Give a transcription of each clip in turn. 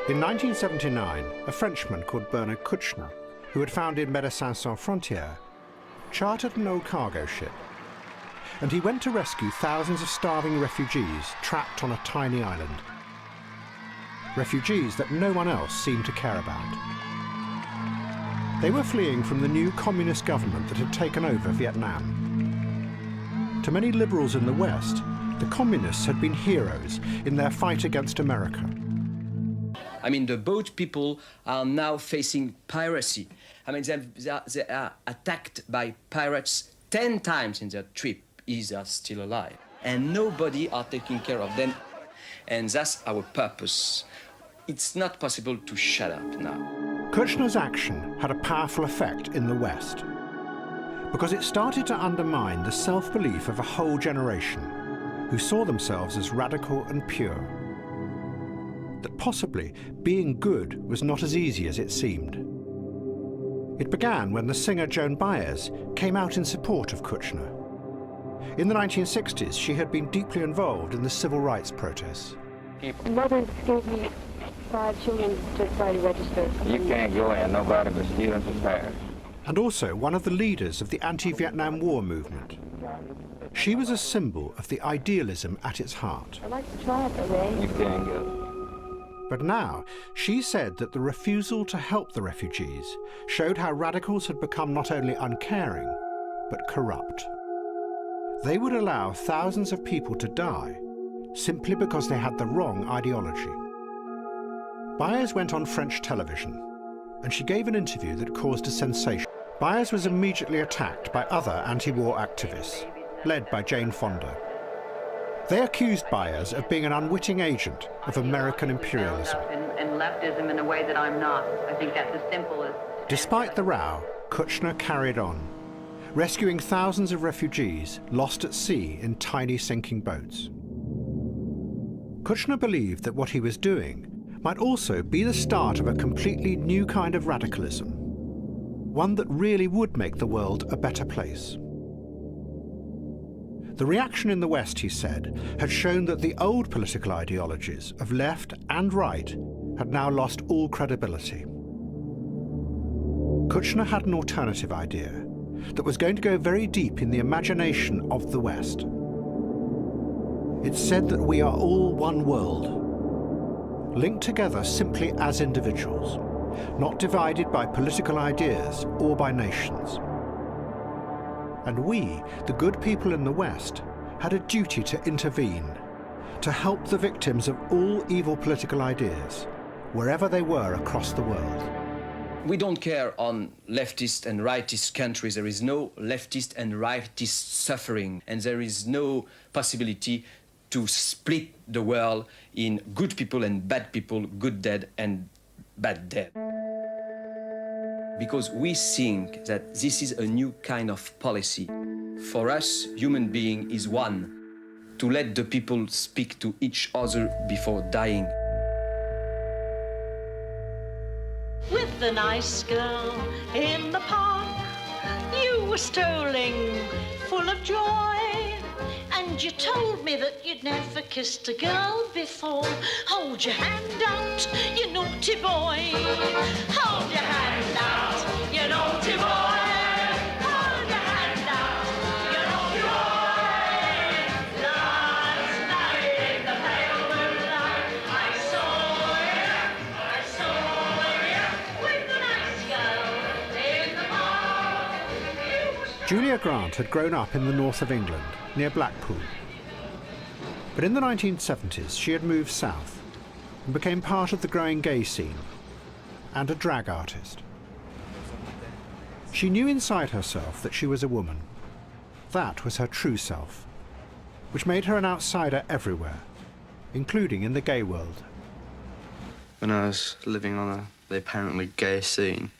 In 1979, a Frenchman called Bernard Kouchner, who had founded Médecins Sans Frontières, chartered an old cargo ship, and he went to rescue thousands of starving refugees trapped on a tiny island. Refugees that no one else seemed to care about. They were fleeing from the new communist government that had taken over Vietnam. To many liberals in the West, the communists had been heroes in their fight against America. I mean, the boat people are now facing piracy. I mean, they are attacked by pirates 10 times in their trip. Is are still alive. And nobody are taking care of them. And that's our purpose. It's not possible to shut up now. Kouchner's action had a powerful effect in the West, because it started to undermine the self-belief of a whole generation who saw themselves as radical and pure. That possibly being good was not as easy as it seemed. It began when the singer Joan Baez came out in support of Kouchner. In the 1960s, she had been deeply involved in the civil rights protests. Mother gave me 5 children to try to register. You can't go in, nobody but students and parents. And also one of the leaders of the anti-Vietnam War movement. She was a symbol of the idealism at its heart. I'd like to try it, though, eh? You can't go. But now, she said that the refusal to help the refugees showed how radicals had become not only uncaring, but corrupt. They would allow thousands of people to die simply because they had the wrong ideology. Baez went on French television, and she gave an interview that caused a sensation. Baez was immediately attacked by other anti-war activists, led by Jane Fonda. They accused Baez of being an unwitting agent of American imperialism. And leftism in a way that I'm not. I think that's as simple as... Despite the row, Kouchner carried on, rescuing thousands of refugees lost at sea in tiny sinking boats. Kouchner believed that what he was doing might also be the start of a completely new kind of radicalism, one that really would make the world a better place. The reaction in the West, he said, had shown that the old political ideologies of left and right had now lost all credibility. Kouchner had an alternative idea that was going to go very deep in the imagination of the West. It said that we are all one world, linked together simply as individuals, not divided by political ideas or by nations. And we, the good people in the West, had a duty to intervene, to help the victims of all evil political ideas, wherever they were across the world. We don't care on leftist and rightist countries. There is no leftist and rightist suffering, and there is no possibility to split the world in good people and bad people, good dead and bad dead. Because we think that this is a new kind of policy. For us, human being is one, to let the people speak to each other before dying. With the nice girl in the park, you were strolling full of joy. And you told me that you'd never kissed a girl before. Hold your hand out, you naughty boy. Hold your hand out, you naughty boy. Hold your hand out, you naughty boy. Last night in the pale moonlight, I saw you with the nice girl in the park. Julia Grant had grown up in the north of England, near Blackpool. But in the 1970s, she had moved south and became part of the growing gay scene and a drag artist. She knew inside herself that she was a woman. That was her true self, which made her an outsider everywhere, including in the gay world. When I was living on the apparently gay scene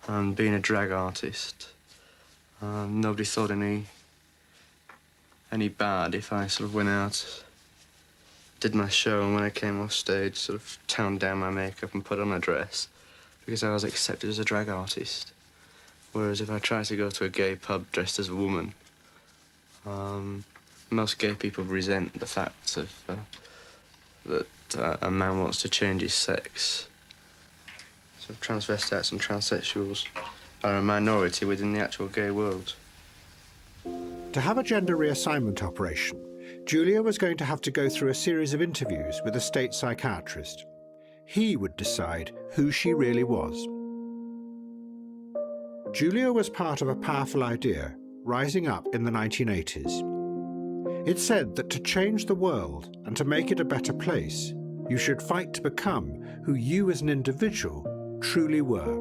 and being a drag artist, nobody thought any bad if I sort of went out, did my show, and when I came off stage, sort of toned down my makeup and put on a dress, because I was accepted as a drag artist. Whereas if I tried to go to a gay pub dressed as a woman, most gay people resent the fact of that a man wants to change his sex. So transvestites and transsexuals are a minority within the actual gay world. To have a gender reassignment operation, Julia was going to have to go through a series of interviews with a state psychiatrist. He would decide who she really was. Julia was part of a powerful idea rising up in the 1980s. It said that to change the world and to make it a better place, you should fight to become who you as an individual truly were.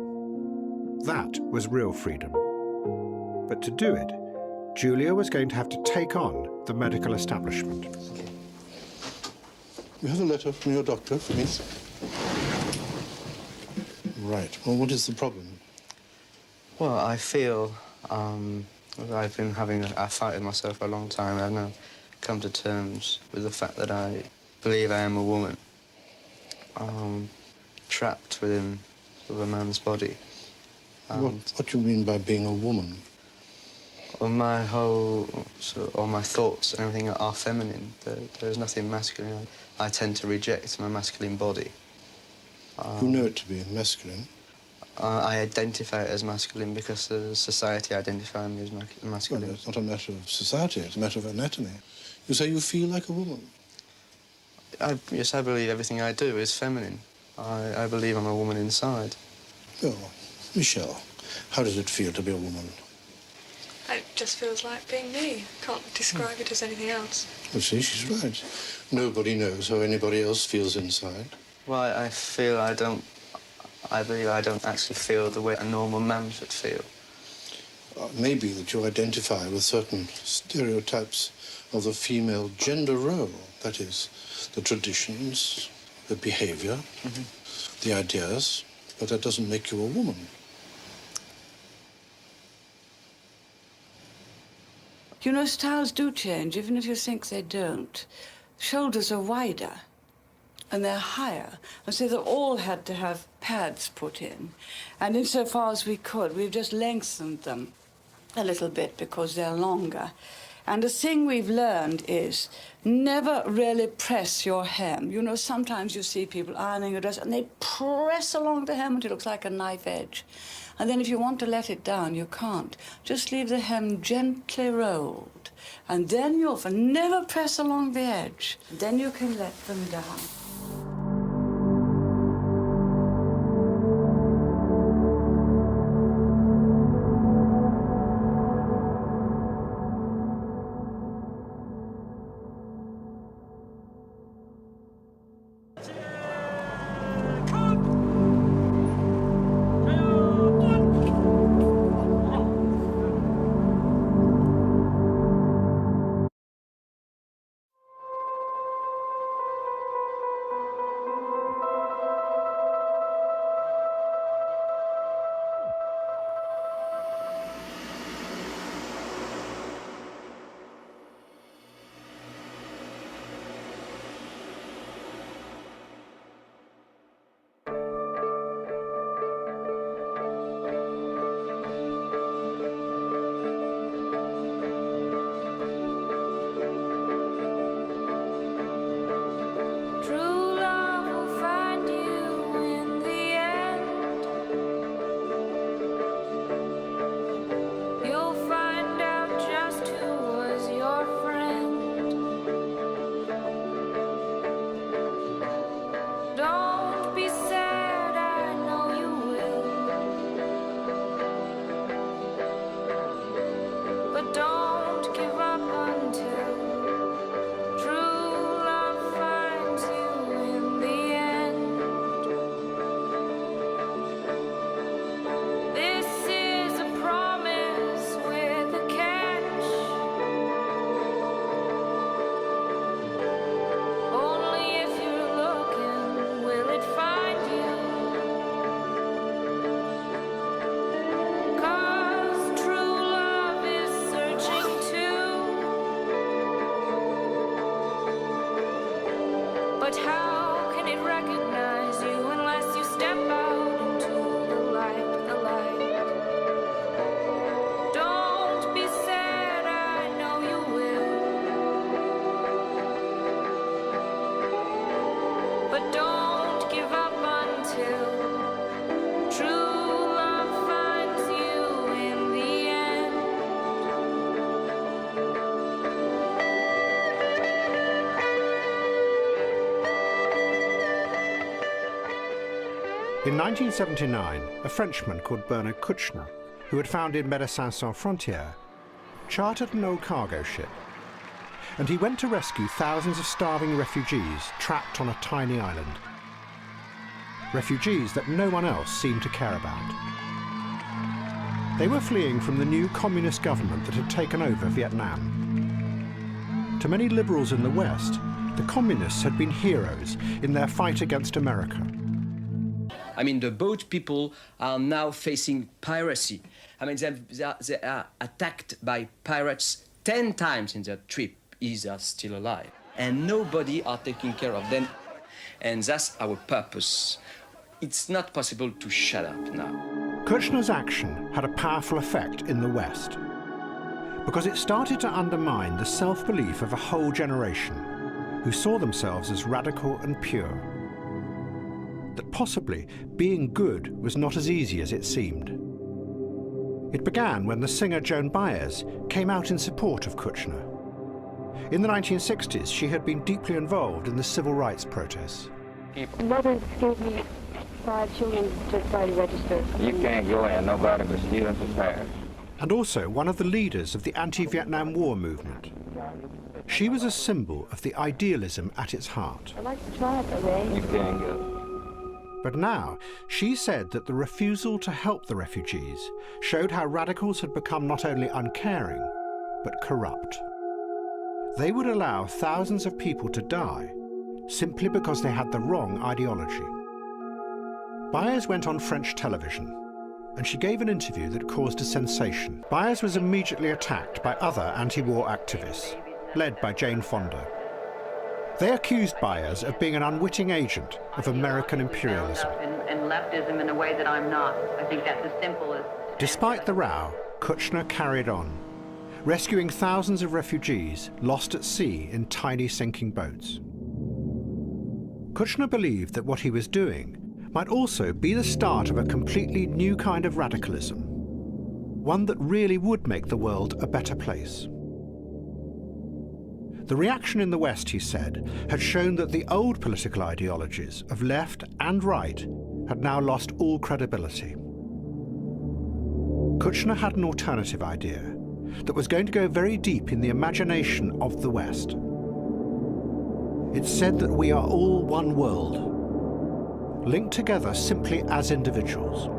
That was real freedom. But to do it, Julia was going to have to take on the medical establishment. You have a letter from your doctor for me? Right. Well, what is the problem? Well, I feel I've been having a fight with myself for a long time. I've now come to terms with the fact that I believe I am a woman, trapped within sort of a man's body. What do you mean by being a woman? Well, my whole, all my thoughts and everything are feminine. There's nothing masculine. I tend to reject my masculine body. You know it to be masculine. I identify it as masculine because society identifies me as masculine. Well, it's not a matter of society, it's a matter of anatomy. You say you feel like a woman. Yes, I believe everything I do is feminine. I believe I'm a woman inside. Oh, Michelle, how does it feel to be a woman? It just feels like being me. Can't describe it as anything else. Well, see, she's right. Nobody knows how anybody else feels inside. Well, I believe I don't actually feel the way a normal man should feel. Maybe that you identify with certain stereotypes of the female gender role. That is, the traditions, the behavior, the ideas, but that doesn't make you a woman. You know, styles do change, even if you think they don't. Shoulders are wider, and they're higher, and so they all had to have pads put in. And insofar as we could, we've just lengthened them a little bit because they're longer. And the thing we've learned is never really press your hem. You know, sometimes you see people ironing a dress and they press along the hem until it looks like a knife edge. And then if you want to let it down, you can't. Just leave the hem gently rolled. And then you'll never press along the edge. Then you can let them down. In 1979, a Frenchman called Bernard Kouchner, who had founded Médecins Sans Frontières, chartered an old cargo ship, and he went to rescue thousands of starving refugees trapped on a tiny island. Refugees that no one else seemed to care about. They were fleeing from the new communist government that had taken over Vietnam. To many liberals in the West, the communists had been heroes in their fight against America. I mean, the boat people are now facing piracy. I mean, they are attacked by pirates 10 times in their trip. They are still alive. And nobody are taking care of them. And that's our purpose. It's not possible to shut up now. Kouchner's action had a powerful effect in the West because it started to undermine the self-belief of a whole generation who saw themselves as radical and pure. That possibly being good was not as easy as it seemed. It began when the singer Joan Baez came out in support of Kouchner. In the 1960s, she had been deeply involved in the civil rights protests. Mothers gave me 5 children to try to register. You can't go in, nobody but students of Paris. And also one of the leaders of the anti-Vietnam War movement. She was a symbol of the idealism at its heart. I'd like to try it, though, Ray. You can't go. But now, she said that the refusal to help the refugees showed how radicals had become not only uncaring, but corrupt. They would allow thousands of people to die simply because they had the wrong ideology. Baez went on French television, and she gave an interview that caused a sensation. Baez was immediately attacked by other anti-war activists, led by Jane Fonda. They accused Baez of being an unwitting agent of American imperialism. And leftism in a way that I'm not. I think that's as simple as... Despite the row, Kouchner carried on, rescuing thousands of refugees lost at sea in tiny sinking boats. Kouchner believed that what he was doing might also be the start of a completely new kind of radicalism, one that really would make the world a better place. The reaction in the West, he said, had shown that the old political ideologies of left and right had now lost all credibility. Kouchner had an alternative idea that was going to go very deep in the imagination of the West. It said that we are all one world, linked together simply as individuals,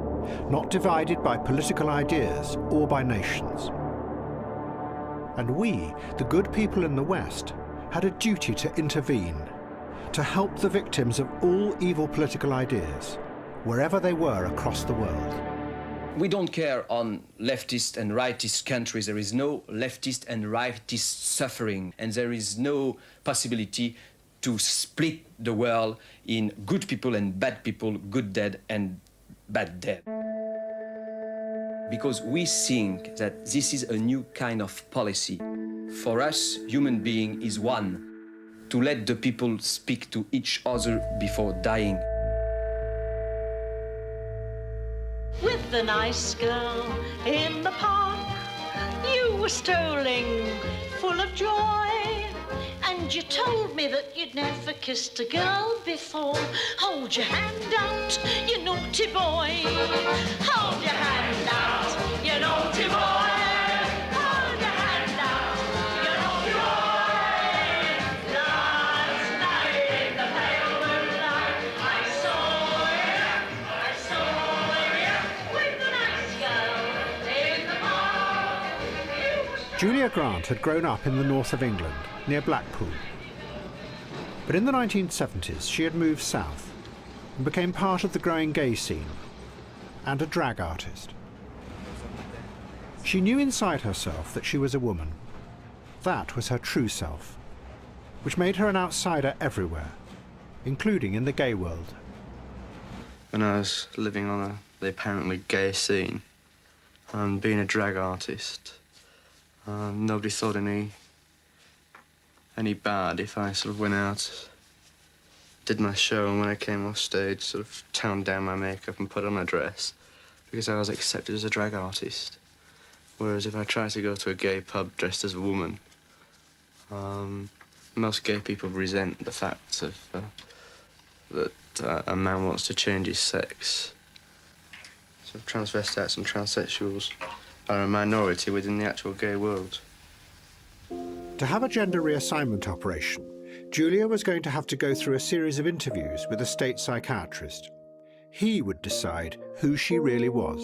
not divided by political ideas or by nations. And we, the good people in the West, had a duty to intervene, to help the victims of all evil political ideas, wherever they were across the world. We don't care on leftist and rightist countries. There is no leftist and rightist suffering, and there is no possibility to split the world in good people and bad people, good dead and bad dead. Because we think that this is a new kind of policy. For us, human being is one, to let the people speak to each other before dying. With the nice girl in the park, you were strolling, full of joy. And you told me that you'd never kissed a girl before. Hold your hand out, you naughty boy. Hold your hand out, you naughty boy. Hold your hand out, you naughty boy. Last night in the pale moonlight, I saw you with the nice girl in the park. Julia Grant had grown up in the north of England, near Blackpool. But in the 1970s, she had moved south and became part of the growing gay scene and a drag artist. She knew inside herself that she was a woman. That was her true self, which made her an outsider everywhere, including in the gay world. When I was living on the apparently gay scene and being a drag artist, nobody thought any bad if I sort of went out, did my show, and when I came off stage, sort of toned down my makeup and put on a dress because I was accepted as a drag artist. Whereas if I tried to go to a gay pub dressed as a woman, most gay people resent the fact of that a man wants to change his sex. So transvestites and transsexuals are a minority within the actual gay world. To have a gender reassignment operation, Julia was going to have to go through a series of interviews with a state psychiatrist. He would decide who she really was.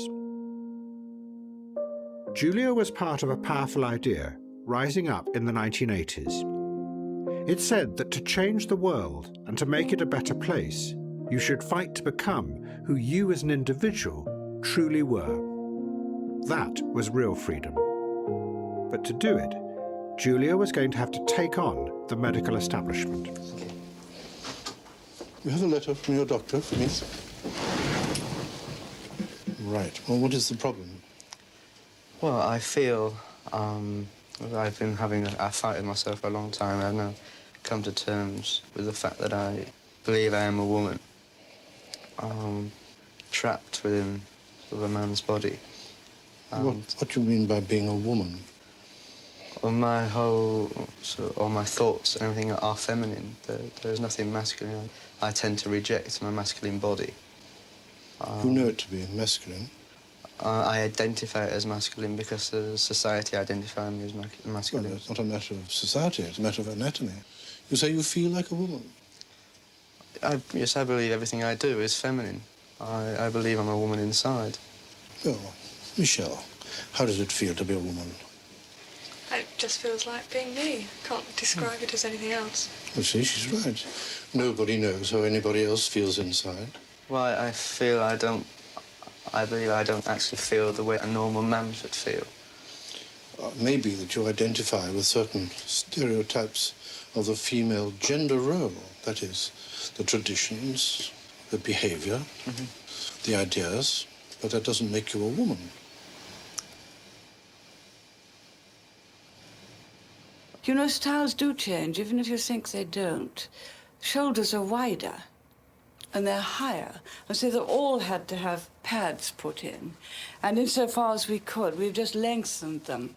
Julia was part of a powerful idea rising up in the 1980s. It said that to change the world and to make it a better place, you should fight to become who you as an individual truly were. That was real freedom. But to do it, Julia was going to have to take on the medical establishment. You have a letter from your doctor for me? Right. Well, what is the problem? Well, I feel I've been having a fight with myself for a long time. I've now come to terms with the fact that I believe I am a woman, trapped within sort of a man's body. What do you mean by being a woman? Well, my whole, all my thoughts and everything are feminine. There's nothing masculine. I tend to reject my masculine body. You know it to be masculine? I identify it as masculine because the society identifies me as masculine. Well, it's not a matter of society, it's a matter of anatomy. You say you feel like a woman? Yes, I believe everything I do is feminine. I believe I'm a woman inside. Well, Michelle, how does it feel to be a woman? It just feels like being me. Can't describe it as anything else. You see, she's right. Nobody knows how anybody else feels inside. Well, I believe I don't actually feel the way a normal man should feel. Maybe that you identify with certain stereotypes of the female gender role. That is, the traditions, the behavior, the ideas, but that doesn't make you a woman. You know, styles do change, even if you think they don't. Shoulders are wider, and they're higher, and so they all had to have pads put in. And insofar as we could, we've just lengthened them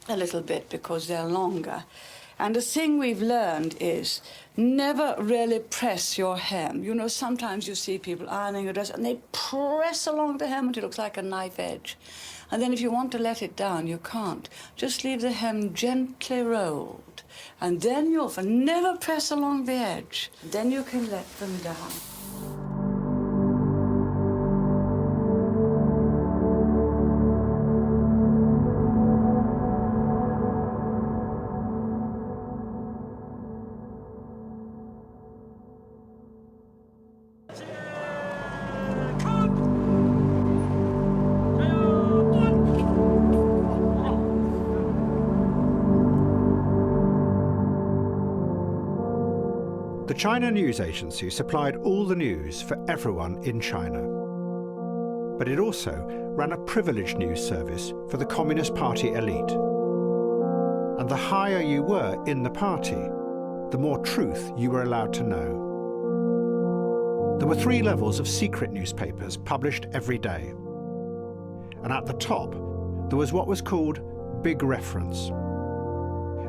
a little bit because they're longer. And the thing we've learned is never really press your hem. You know, sometimes you see people ironing a dress and they press along the hem until it looks like a knife edge. And then if you want to let it down, you can't. Just leave the hem gently rolled. And then you'll never press along the edge. Then you can let them down. The China News Agency supplied all the news for everyone in China. But it also ran a privileged news service for the Communist Party elite. And the higher you were in the party, the more truth you were allowed to know. There were 3 levels of secret newspapers published every day. And at the top, there was what was called Big Reference.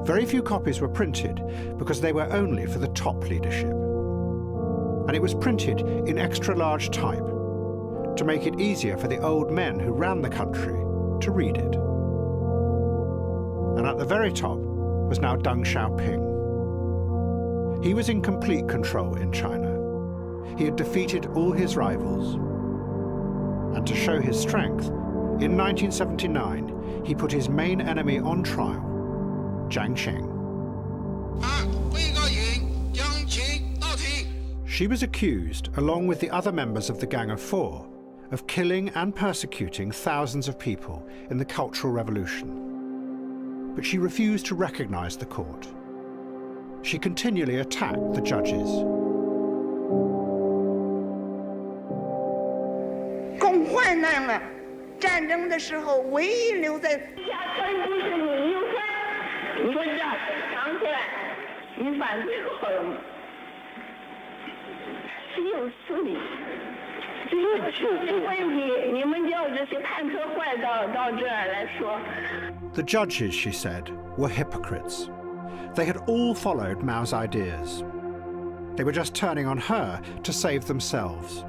Very few copies were printed because they were only for the top leadership. And it was printed in extra large type to make it easier for the old men who ran the country to read it. And at the very top was now Deng Xiaoping. He was in complete control in China. He had defeated all his rivals. And to show his strength, in 1979, he put his main enemy on trial, Jiang Qing. She was accused, along with the other members of the Gang of Four, of killing and persecuting thousands of people in the Cultural Revolution. But she refused to recognize the court. She continually attacked the judges. 共患难了，战争的时候唯一留在。你说这样藏起来，你反对我了吗？只有处理，只有处理问题。你们叫这些坦克坏到这儿来说。The judges, she said, were hypocrites. They had all followed Mao's ideas. They were just turning on her to save themselves.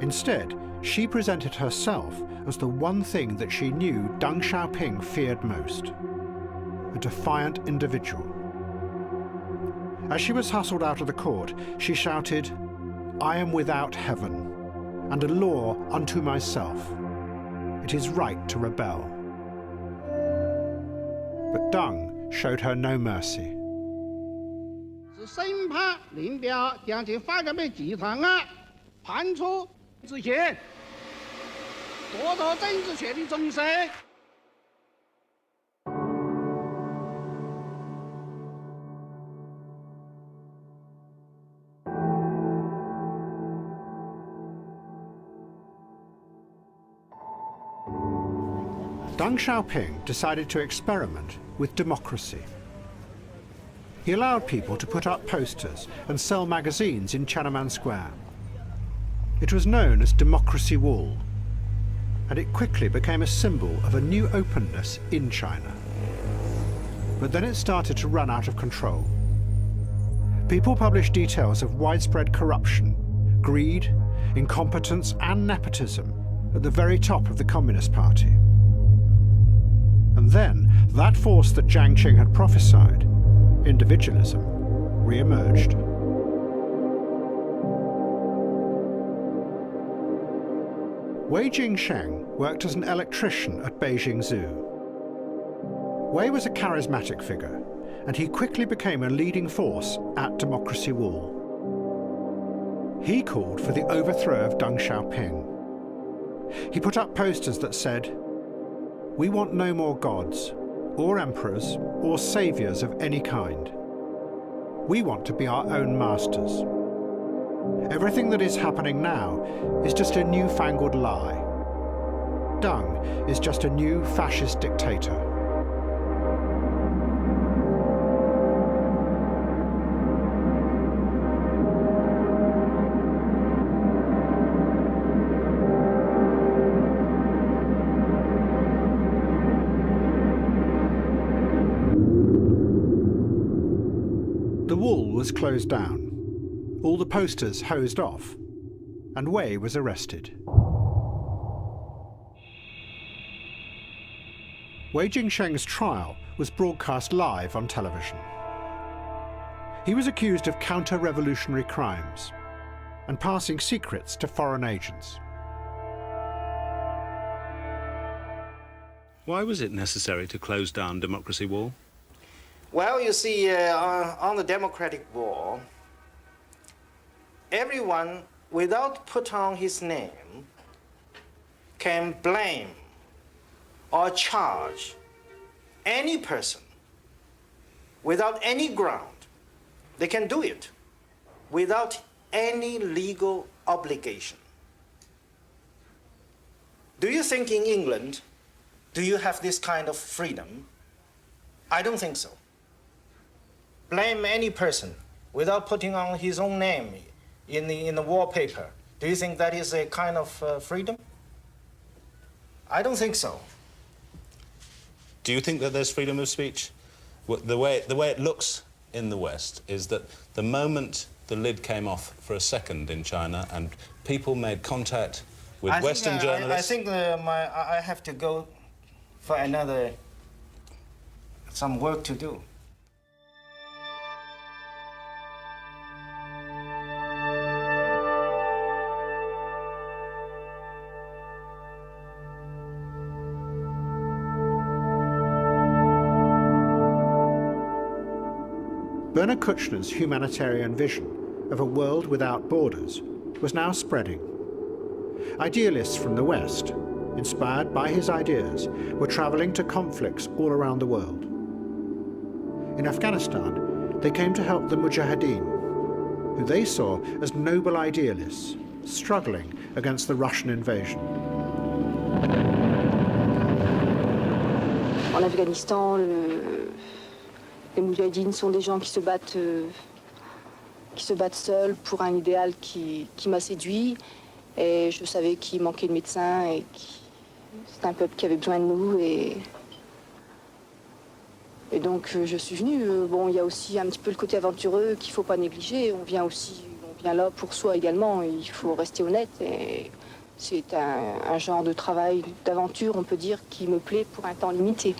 Instead, she presented herself as the one thing that she knew Deng Xiaoping feared most: a defiant individual. As she was hustled out of the court, she shouted, "I am without heaven, and a law unto myself. It is right to rebel." But Deng showed her no mercy. 审判林彪将其发展为集团案，判处执行，夺得政治权利终身。 Deng Xiaoping decided to experiment with democracy. He allowed people to put up posters and sell magazines in Tiananmen Square. It was known as Democracy Wall, and it quickly became a symbol of a new openness in China. But then it started to run out of control. People published details of widespread corruption, greed, incompetence and nepotism at the very top of the Communist Party. And then that force that Jiang Qing had prophesied, individualism, re-emerged. Wei Jingsheng worked as an electrician at Beijing Zoo. Wei was a charismatic figure, and he quickly became a leading force at Democracy Wall. He called for the overthrow of Deng Xiaoping. He put up posters that said, "We want no more gods, or emperors, or saviors of any kind. We want to be our own masters. Everything that is happening now is just a newfangled lie. Deng is just a new fascist dictator." The wall was closed down, all the posters hosed off, and Wei was arrested. Wei Jingsheng's trial was broadcast live on television. He was accused of counter-revolutionary crimes and passing secrets to foreign agents. Why was it necessary to close down Democracy Wall? Well, you see, on the democratic wall, everyone, without put on his name, can blame or charge any person without any ground. They can do it without any legal obligation. Do you think in England, do you have this kind of freedom? I don't think so. Blame any person without putting on his own name in the wallpaper. Do you think that is a kind of freedom? I don't think so. Do you think that there's freedom of speech? The way it looks in the West is that the moment the lid came off for a second in China and people made contact with Western journalists... I think I have to go for some work to do. Bernard Kouchner's humanitarian vision of a world without borders was now spreading. Idealists from the West, inspired by his ideas, were traveling to conflicts all around the world. In Afghanistan, they came to help the Mujahideen, who they saw as noble idealists, struggling against the Russian invasion. En Afghanistan, les Moudjahidines sont des gens qui se battent seuls pour un idéal qui m'a séduit. Et je savais qu'il manquait de médecins et c'était un peuple qui avait besoin de nous. Et Et donc je suis venue. Bon, il y a aussi un petit peu le côté aventureux qu'il ne faut pas négliger. On vient là pour soi également. Il faut rester honnête. Et c'est un genre de travail, d'aventure, on peut dire, qui me plaît pour un temps limité.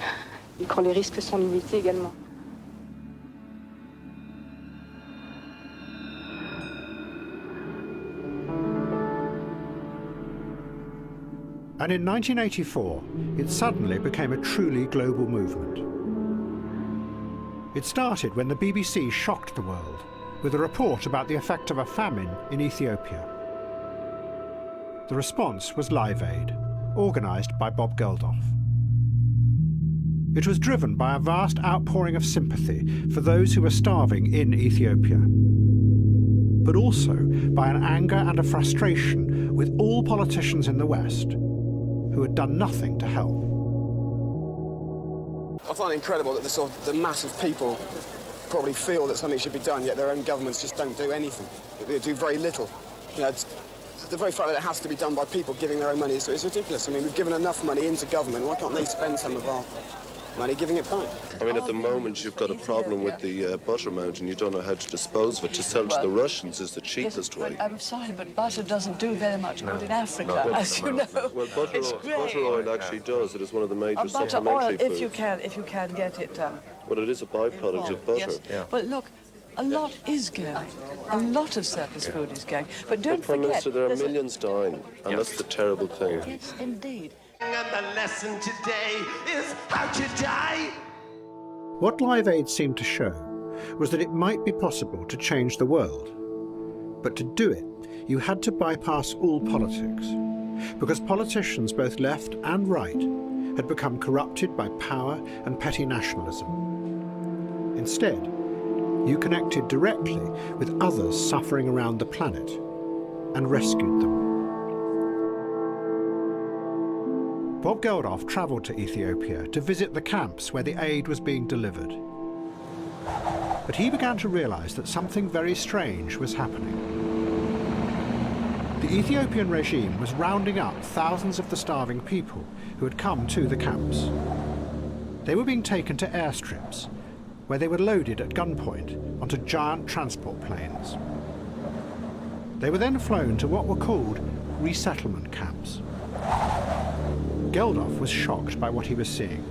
Et quand les risques sont limités également. And in 1984, it suddenly became a truly global movement. It started when the BBC shocked the world with a report about the effect of a famine in Ethiopia. The response was Live Aid, organised by Bob Geldof. It was driven by a vast outpouring of sympathy for those who were starving in Ethiopia, but also by an anger and a frustration with all politicians in the West who had done nothing to help. I find it incredible that the mass of people probably feel that something should be done, yet their own governments just don't do anything. They do very little. You know, the very fact that it has to be done by people giving their own money is ridiculous. I mean, we've given enough money into government. Why can't they spend some of our money giving it back? I mean, at the moment, you've got a problem with the butter mountain. You don't know how to dispose of it. To sell to the Russians is the cheapest way. I'm sorry, but butter doesn't do very much good in Africa, as you know. Well, butter oil actually does. It is one of the major butter oil, supplementary foods. if you can get it. Well, it is a byproduct of butter. Yes. Yeah. But look, a lot is going. A lot of surplus food is going. But don't Prime forget... Minister, there are millions dying, and that's the terrible thing. Yes, indeed. And the lesson today is how to die. What Live Aid seemed to show was that it might be possible to change the world. But to do it, you had to bypass all politics, because politicians both left and right had become corrupted by power and petty nationalism. Instead, you connected directly with others suffering around the planet and rescued them. Bob Geldof travelled to Ethiopia to visit the camps where the aid was being delivered. But he began to realise that something very strange was happening. The Ethiopian regime was rounding up thousands of the starving people who had come to the camps. They were being taken to airstrips, where they were loaded at gunpoint onto giant transport planes. They were then flown to what were called resettlement camps. Geldof was shocked by what he was seeing.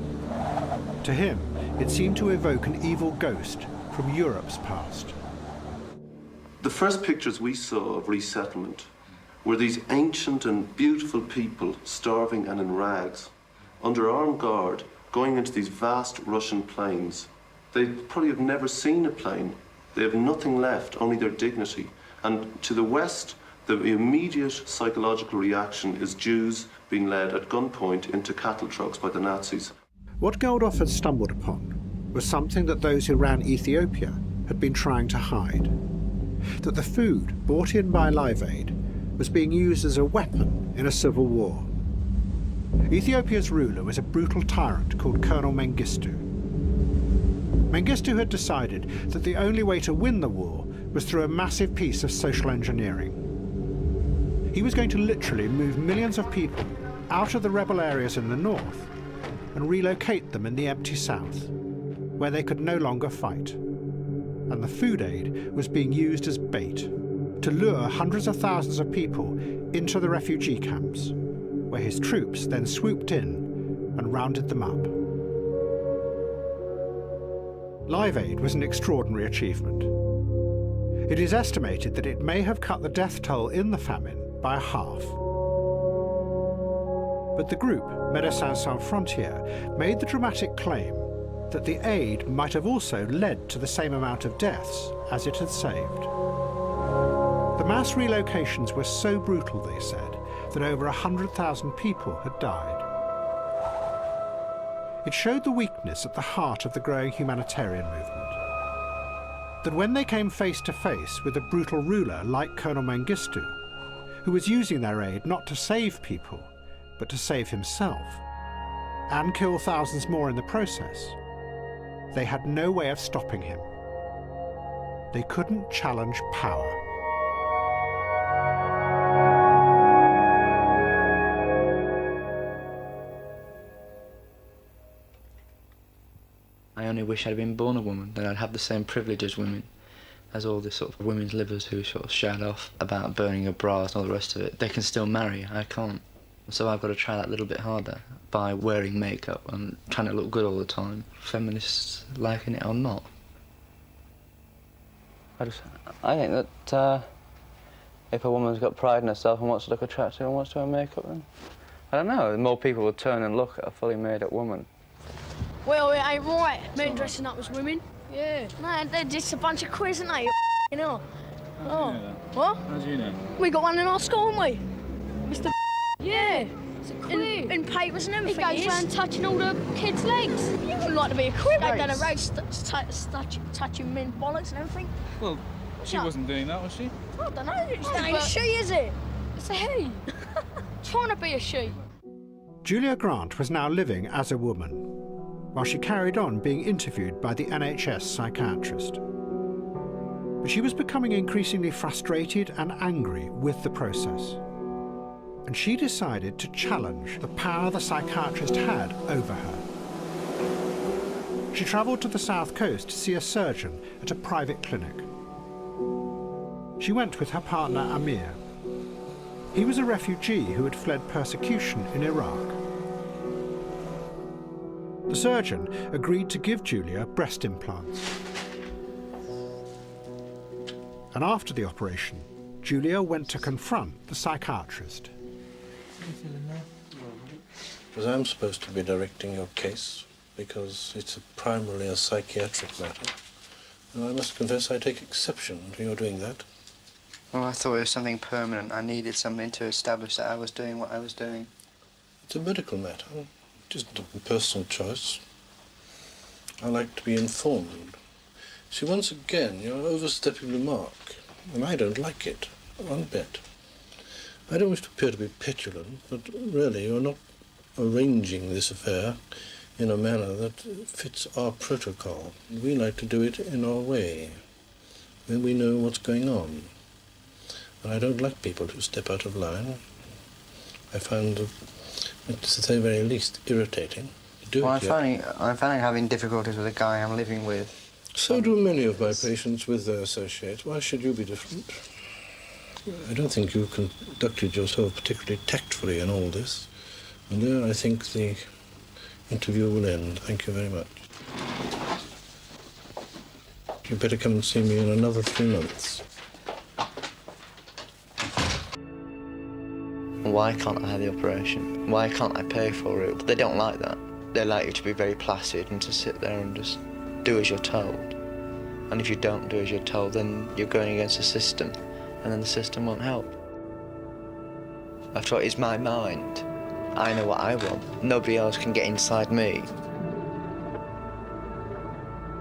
To him, it seemed to evoke an evil ghost from Europe's past. The first pictures we saw of resettlement were these ancient and beautiful people starving and in rags, under armed guard, going into these vast Russian plains. They probably have never seen a plane. They have nothing left, only their dignity. And to the West, the immediate psychological reaction is Jews being led at gunpoint into cattle trucks by the Nazis. What Geldof had stumbled upon was something that those who ran Ethiopia had been trying to hide. That the food brought in by Live Aid was being used as a weapon in a civil war. Ethiopia's ruler was a brutal tyrant called Colonel Mengistu. Mengistu had decided that the only way to win the war was through a massive piece of social engineering. He was going to literally move millions of people out of the rebel areas in the north and relocate them in the empty south, where they could no longer fight. And the food aid was being used as bait to lure hundreds of thousands of people into the refugee camps, where his troops then swooped in and rounded them up. Live Aid was an extraordinary achievement. It is estimated that it may have cut the death toll in the famine by half. But the group, Médecins Sans Frontières, made the dramatic claim that the aid might have also led to the same amount of deaths as it had saved. The mass relocations were so brutal, they said, that over 100,000 people had died. It showed the weakness at the heart of the growing humanitarian movement. That when they came face to face with a brutal ruler like Colonel Mengistu, who was using their aid not to save people, but to save himself, and kill thousands more in the process, they had no way of stopping him. They couldn't challenge power. I only wish I'd been born a woman, then I'd have the same privilege as women, as all the sort of women's livers who sort of shout off about burning of bras and all the rest of it. They can still marry, I can't. So I've got to try that a little bit harder by wearing makeup and trying to look good all the time. Feminists liking it or not. I think that if a woman's got pride in herself and wants to look attractive and wants to wear makeup, then I don't know, the more people will turn and look at a fully made-up woman. Well, it ain't right, men dressing up as women. Yeah. No, they're just a bunch of quiz, aren't they? You know. Oh. What? How do you know? We got one in our school, haven't we? Mr. Yeah. It's a quiz. In papers and everything. He goes around touching all the kids' legs. You wouldn't like to be a quiz. They done a race touching men's bollocks and everything. Well, she wasn't doing that, was she? I don't know. It's not a she, is it? It's a he. Trying to be a she. Julia Grant was now living as a woman, while she carried on being interviewed by the NHS psychiatrist. But she was becoming increasingly frustrated and angry with the process. And she decided to challenge the power the psychiatrist had over her. She travelled to the south coast to see a surgeon at a private clinic. She went with her partner Amir. He was a refugee who had fled persecution in Iraq. The surgeon agreed to give Julia breast implants. And after the operation, Julia went to confront the psychiatrist. Because I'm supposed to be directing your case, because it's primarily a psychiatric matter. And I must confess I take exception to your doing that. Well, I thought it was something permanent. I needed something to establish that I was doing what I was doing. It's a medical matter. It isn't a personal choice. I like to be informed. See, once again, you're overstepping the mark, and I don't like it, one bit. I don't wish to appear to be petulant, but really you're not arranging this affair in a manner that fits our protocol. We like to do it in our way, when we know what's going on. And I don't like people who step out of line. I find it, to say the very least, irritating. Well, I'm finding having difficulties with the guy I'm living with. So do many of my patients with their associates. Why should you be different? I don't think you conducted yourself particularly tactfully in all this. And there I think the interview will end. Thank you very much. You'd better come and see me in another 3 months. Why can't I have the operation? Why can't I pay for it? They don't like that. They like you to be very placid and to sit there and just do as you're told. And if you don't do as you're told, then you're going against the system, and then the system won't help. After all, it's my mind. I know what I want. Nobody else can get inside me.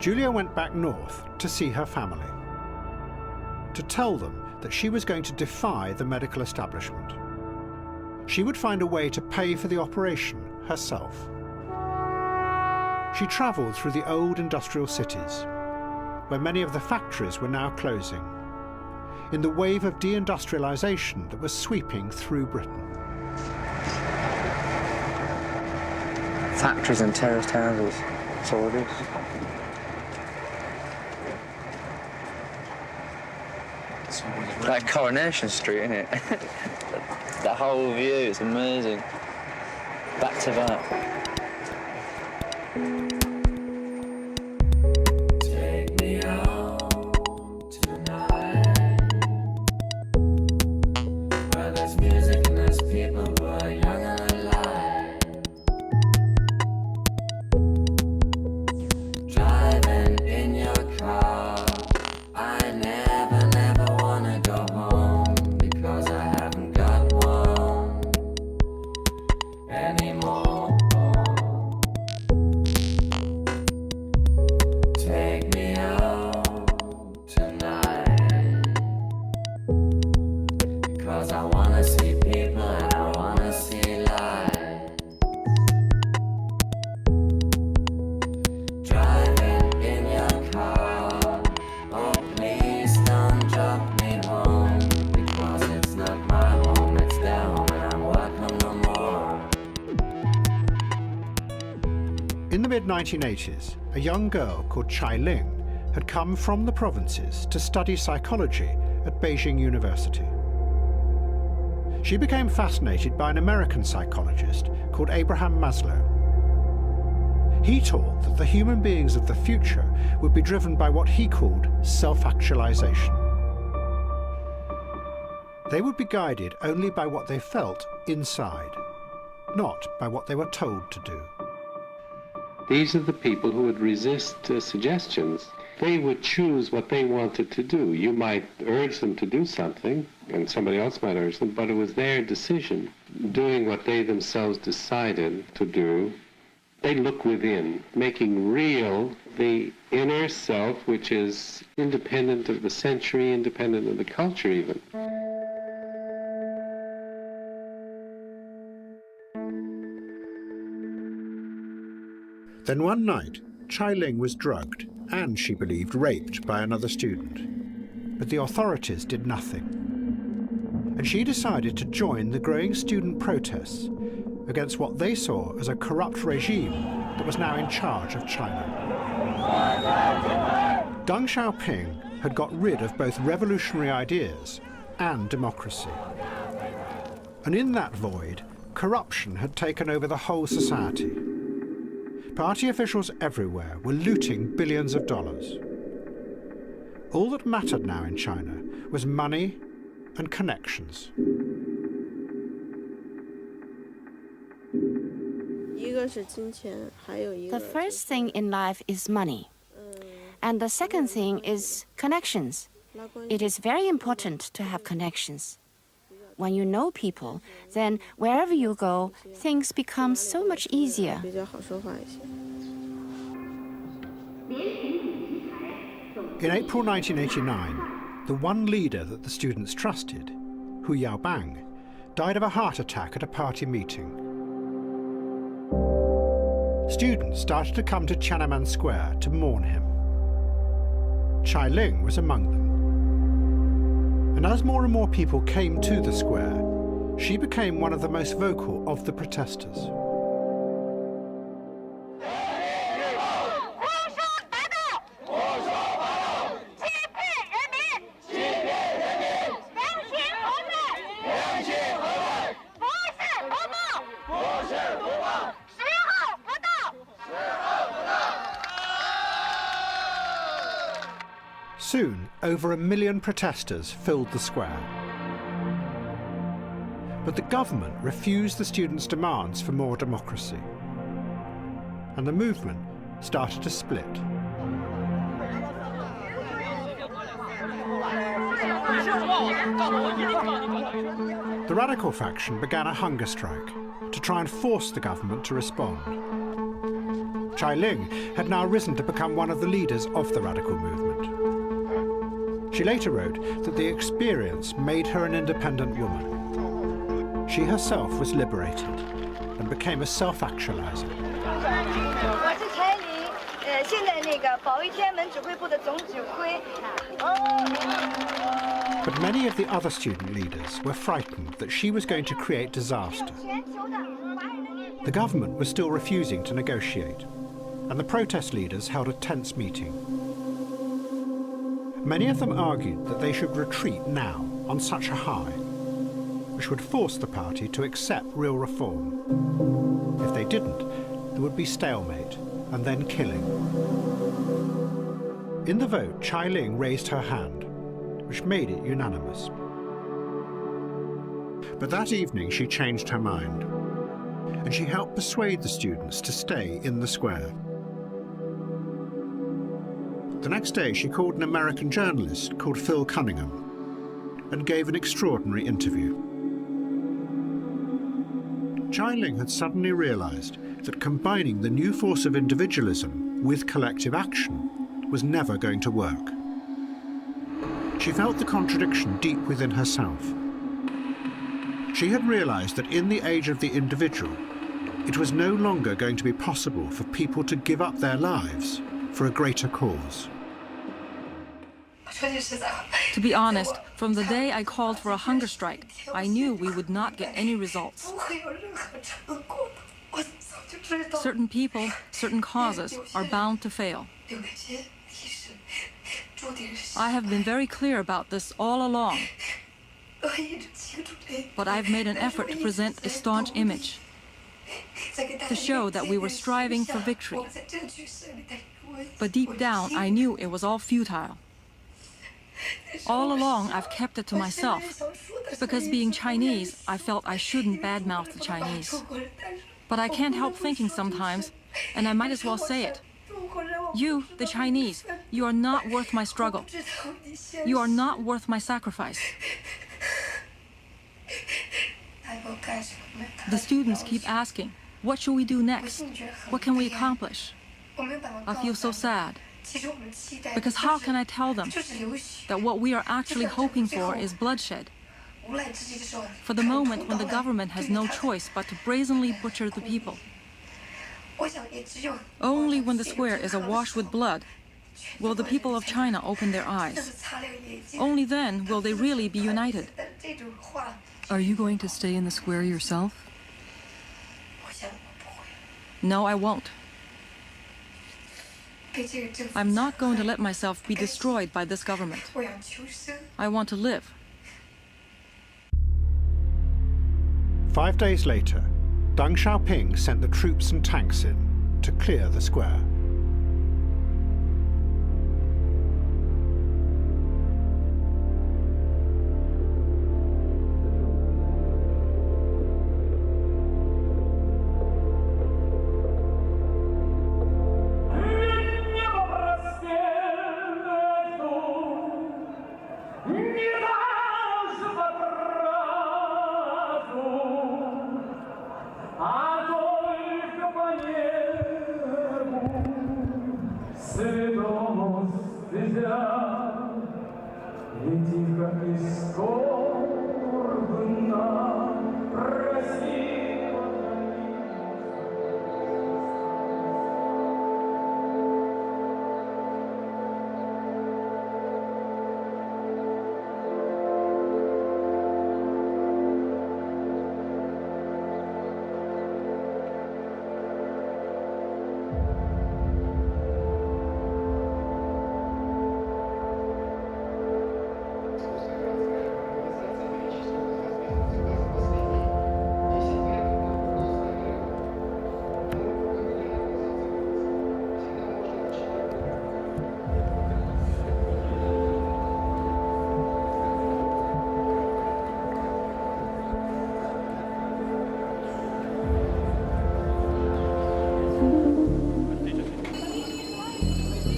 Julia went back north to see her family, to tell them that she was going to defy the medical establishment. She would find a way to pay for the operation herself. She travelled through the old industrial cities, where many of the factories were now closing, in the wave of deindustrialisation that was sweeping through Britain. Factories and terraced houses, that's all it is. Like Coronation Street, isn't it? That whole view is amazing. Back to back. Take me out tonight, where there's music and there's people who are young and alive, driving in your car. I never wanna go home, because I haven't got one anymore. mid-1980s, a young girl called Chai Ling had come from the provinces to study psychology at Beijing University. She became fascinated by an American psychologist called Abraham Maslow. He taught that the human beings of the future would be driven by what he called self-actualization. They would be guided only by what they felt inside, not by what they were told to do. These are the people who would resist suggestions. They would choose what they wanted to do. You might urge them to do something, and somebody else might urge them, but it was their decision. Doing what they themselves decided to do, they look within, making real the inner self, which is independent of the century, independent of the culture even. Then one night, Chai Ling was drugged and, she believed, raped by another student. But the authorities did nothing. And she decided to join the growing student protests against what they saw as a corrupt regime that was now in charge of China. Deng Xiaoping had got rid of both revolutionary ideas and democracy. And in that void, corruption had taken over the whole society. Party officials everywhere were looting billions of dollars. All that mattered now in China was money and connections. The first thing in life is money. And the second thing is connections. It is very important to have connections. When you know people, then wherever you go, things become so much easier. In April 1989, the one leader that the students trusted, Hu Yaobang, died of a heart attack at a party meeting. Students started to come to Tiananmen Square to mourn him. Chai Ling was among them. And as more and more people came to the square, she became one of the most vocal of the protesters. Soon, over 1 million protesters filled the square. But the government refused the students' demands for more democracy. And the movement started to split. The radical faction began a hunger strike to try and force the government to respond. Chai Ling had now risen to become one of the leaders of the radical movement. She later wrote that the experience made her an independent woman. She herself was liberated and became a self-actualizer. But many of the other student leaders were frightened that she was going to create disaster. The government was still refusing to negotiate, and the protest leaders held a tense meeting. Many of them argued that they should retreat now on such a high, which would force the party to accept real reform. If they didn't, there would be stalemate and then killing. In the vote, Chai Ling raised her hand, which made it unanimous. But that evening she changed her mind, and she helped persuade the students to stay in the square. The next day, she called an American journalist called Phil Cunningham and gave an extraordinary interview. Chai Ling had suddenly realized that combining the new force of individualism with collective action was never going to work. She felt the contradiction deep within herself. She had realized that in the age of the individual, it was no longer going to be possible for people to give up their lives for a greater cause. To be honest, from the day I called for a hunger strike, I knew we would not get any results. Certain people, certain causes are bound to fail. I have been very clear about this all along, but I've made an effort to present a staunch image, to show that we were striving for victory. But deep down, I knew it was all futile. All along, I've kept it to myself, because being Chinese, I felt I shouldn't badmouth the Chinese. But I can't help thinking sometimes, and I might as well say it. You, the Chinese, you are not worth my struggle. You are not worth my sacrifice. The students keep asking, what shall we do next? What can we accomplish? I feel so sad. Because how can I tell them that what we are actually hoping for is bloodshed? For the moment when the government has no choice but to brazenly butcher the people. Only when the square is awash with blood will the people of China open their eyes. Only then will they really be united. Are you going to stay in the square yourself? No, I won't. I'm not going to let myself be destroyed by this government. I want to live. 5 days later, Deng Xiaoping sent the troops and tanks in to clear the square.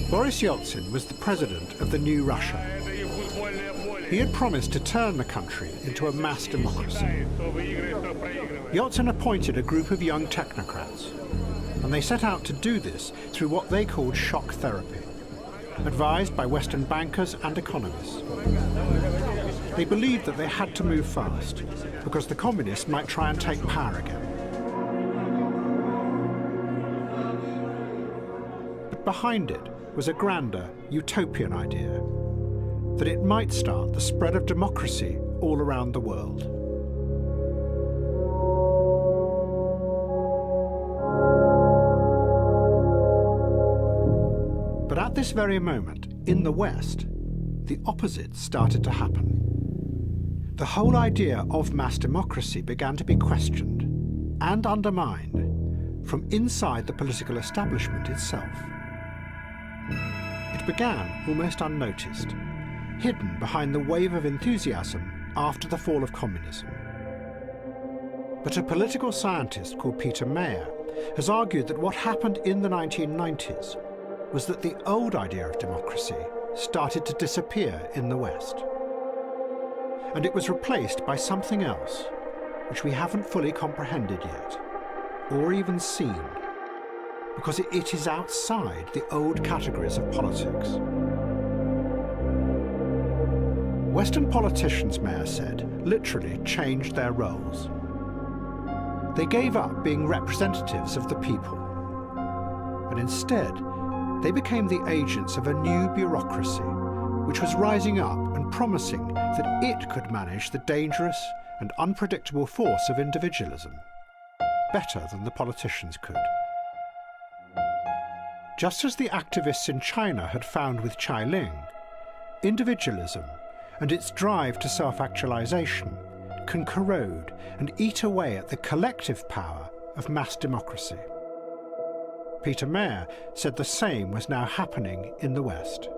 Boris Yeltsin was the president of the new Russia. He had promised to turn the country into a mass democracy. Yeltsin appointed a group of young technocrats, and they set out to do this through what they called shock therapy, advised by Western bankers and economists. They believed that they had to move fast, because the communists might try and take power again. But behind it was a grander, utopian idea, that it might start the spread of democracy all around the world. But at this very moment, in the West, the opposite started to happen. The whole idea of mass democracy began to be questioned and undermined from inside the political establishment itself. It began almost unnoticed, hidden behind the wave of enthusiasm after the fall of communism. But a political scientist called Peter Mayer has argued that what happened in the 1990s was that the old idea of democracy started to disappear in the West. And it was replaced by something else, which we haven't fully comprehended yet, or even seen, because it is outside the old categories of politics. Western politicians, Mayer said, literally changed their roles. They gave up being representatives of the people, and instead, they became the agents of a new bureaucracy, which was rising up and promising that it could manage the dangerous and unpredictable force of individualism better than the politicians could. Just as the activists in China had found with Chai Ling, individualism and its drive to self-actualization can corrode and eat away at the collective power of mass democracy. Peter Mayer said the same was now happening in the West.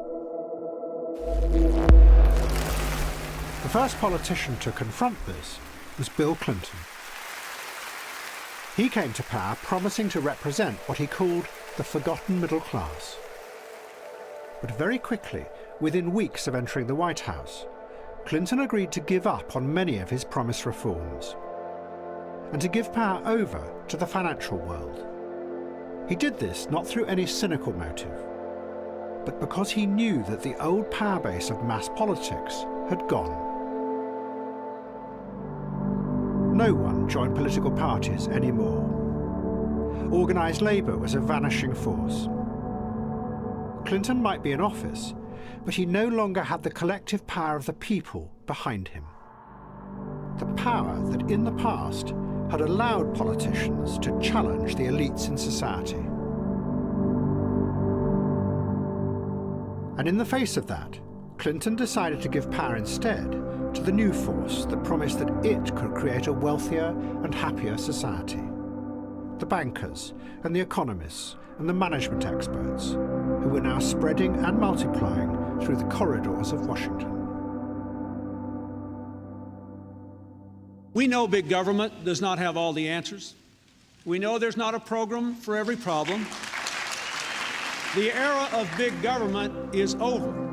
The first politician to confront this was Bill Clinton. He came to power promising to represent what he called the forgotten middle class. But very quickly, within weeks of entering the White House, Clinton agreed to give up on many of his promised reforms and to give power over to the financial world. He did this not through any cynical motive, but because he knew that the old power base of mass politics had gone. No one joined political parties anymore. Organised labour was a vanishing force. Clinton might be in office, but he no longer had the collective power of the people behind him. The power that in the past had allowed politicians to challenge the elites in society. And in the face of that, Clinton decided to give power instead to the new force that promised that it could create a wealthier and happier society. The bankers and the economists and the management experts who were now spreading and multiplying through the corridors of Washington. We know big government does not have all the answers. We know there's not a program for every problem. The era of big government is over.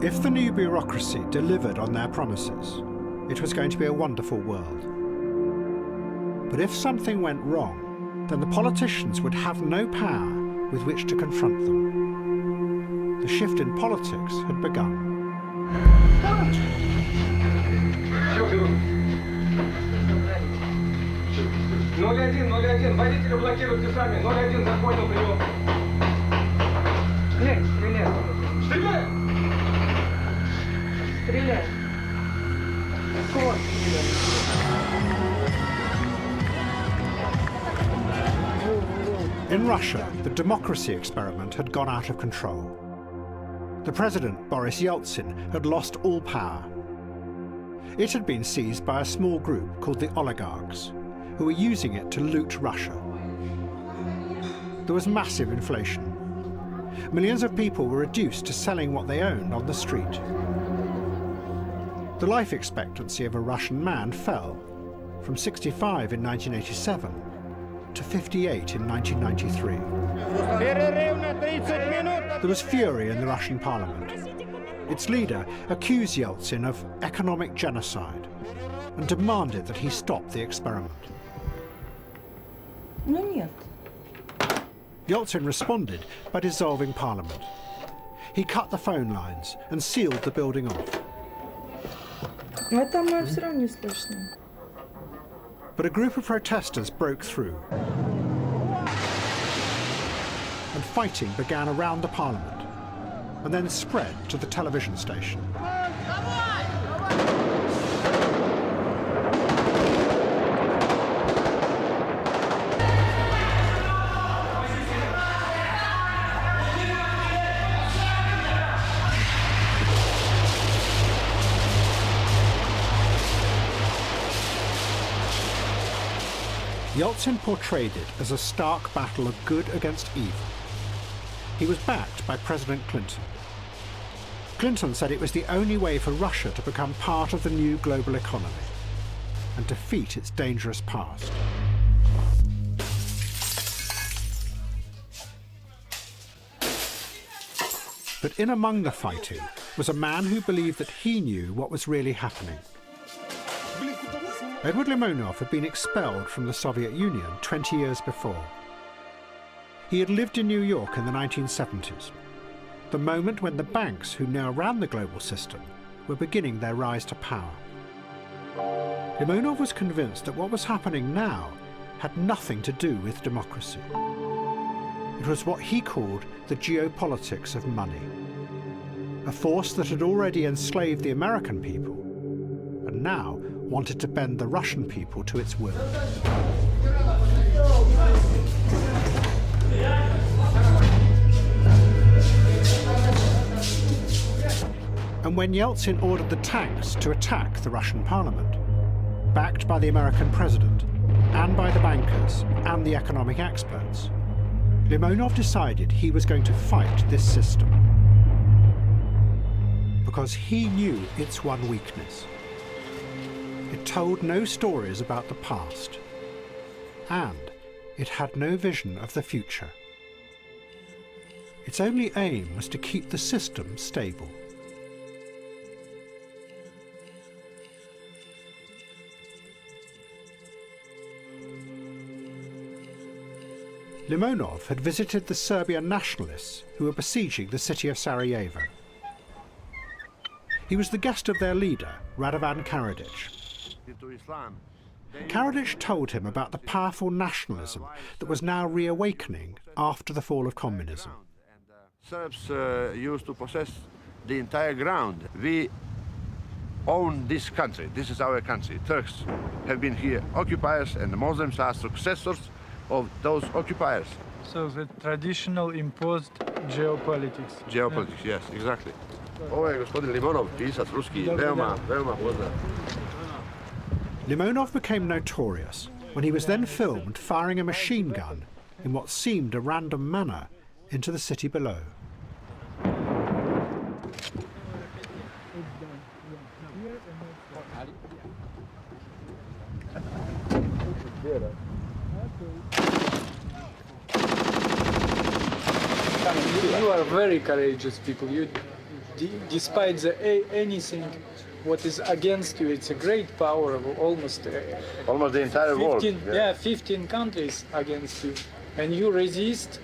If the new bureaucracy delivered on their promises, it was going to be a wonderful world. But if something went wrong, then the politicians would have no power with which to confront them. The shift in politics had begun. In Russia, the democracy experiment had gone out of control. The president, Boris Yeltsin, had lost all power. It had been seized by a small group called the oligarchs, who were using it to loot Russia. There was massive inflation. Millions of people were reduced to selling what they owned on the street. The life expectancy of a Russian man fell from 65 in 1987 to 58 in 1993. There was fury in the Russian parliament. Its leader accused Yeltsin of economic genocide and demanded that he stop the experiment. Yeltsin responded by dissolving parliament. He cut the phone lines and sealed the building off. But a group of protesters broke through, and fighting began around the parliament, and then spread to the television station. Yeltsin portrayed it as a stark battle of good against evil. He was backed by President Clinton. Clinton said it was the only way for Russia to become part of the new global economy and defeat its dangerous past. But in among the fighting was a man who believed that he knew what was really happening. Edward Limonov had been expelled from the Soviet Union 20 years before. He had lived in New York in the 1970s, the moment when the banks who now ran the global system were beginning their rise to power. Limonov was convinced that what was happening now had nothing to do with democracy. It was what he called the geopolitics of money, a force that had already enslaved the American people and now wanted to bend the Russian people to its will. and when Yeltsin ordered the tanks to attack the Russian parliament, backed by the American president, and by the bankers and the economic experts, Limonov decided he was going to fight this system. Because he knew its one weakness. It told no stories about the past, and it had no vision of the future. Its only aim was to keep the system stable. Limonov had visited the Serbian nationalists who were besieging the city of Sarajevo. He was the guest of their leader, Radovan Karadzic. Karadzic told him about the powerful nationalism that was now reawakening after the fall of communism. Serbs used to possess the entire ground. We own this country. This is our country. Turks have been here occupiers, and the Muslims are successors of those occupiers. So the traditional imposed geopolitics. Geopolitics, yes, exactly. Ovo je gospodin Limonov, pisac ruski, veoma poznat. Limonov became notorious when he was then filmed firing a machine gun in what seemed a random manner into the city below. You are very courageous people. You, despite anything what is against you, it's a great power of almost the entire world. Yeah, 15 countries against you, and you resist.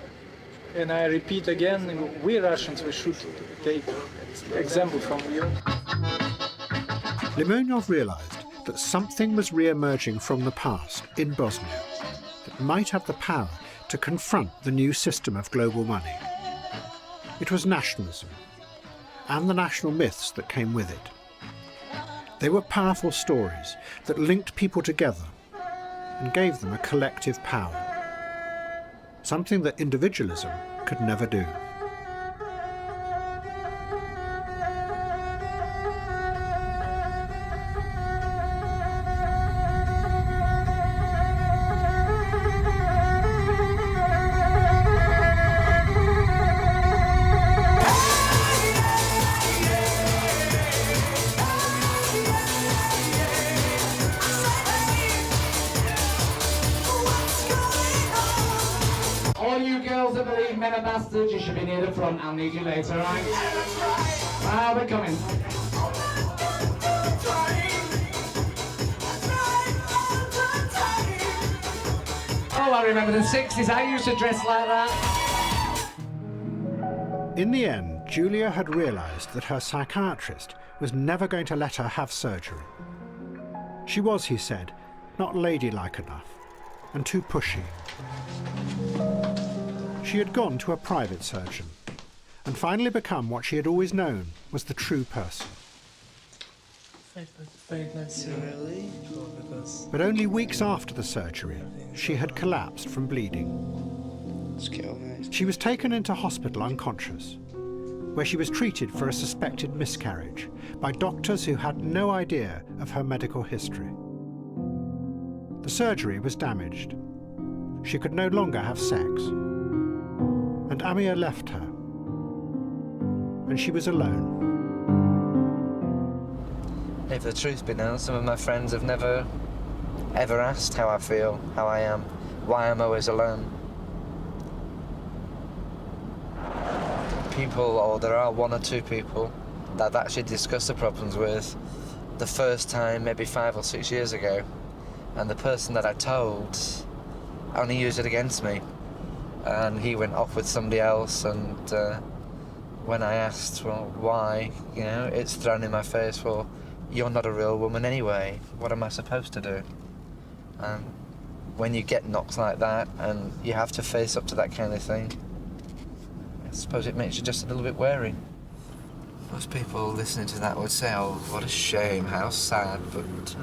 And I repeat again, we Russians, we should take example from you. Limonov realized that something was re-emerging from the past in Bosnia that might have the power to confront the new system of global money. It was nationalism, and the national myths that came with it. They were powerful stories that linked people together and gave them a collective power, something that individualism could never do. All you girls that believe men are bastards, you should be near the front. I'll need you later, right? We're coming. Oh, I remember the 60s. I used to dress like that. In the end, Julia had realized that her psychiatrist was never going to let her have surgery. She was, he said, not ladylike enough and too pushy. She had gone to a private surgeon and finally become what she had always known was the true person. But only weeks after the surgery, she had collapsed from bleeding. She was taken into hospital unconscious, where she was treated for a suspected miscarriage by doctors who had no idea of her medical history. The surgery was damaged. She could no longer have sex. And Amir left her, and she was alone. If the truth be known, some of my friends have never, ever asked how I feel, how I am, why I'm always alone. People, or there are one or two people that I've actually discussed the problems with the first time, maybe 5 or 6 years ago, and the person that I told only used it against me. And he went off with somebody else, and when I asked, well, why, you know, it's thrown in my face, well, you're not a real woman anyway. What am I supposed to do? And when you get knocks like that, and you have to face up to that kind of thing, I suppose it makes you just a little bit wary. Most people listening to that would say, oh, what a shame, how sad, but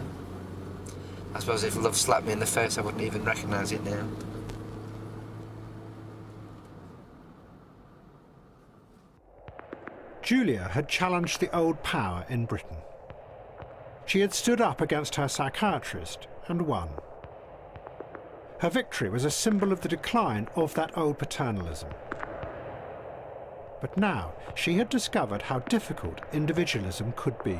I suppose if love slapped me in the face, I wouldn't even recognise it now. Julia had challenged the old power in Britain. She had stood up against her psychiatrist and won. Her victory was a symbol of the decline of that old paternalism. But now she had discovered how difficult individualism could be.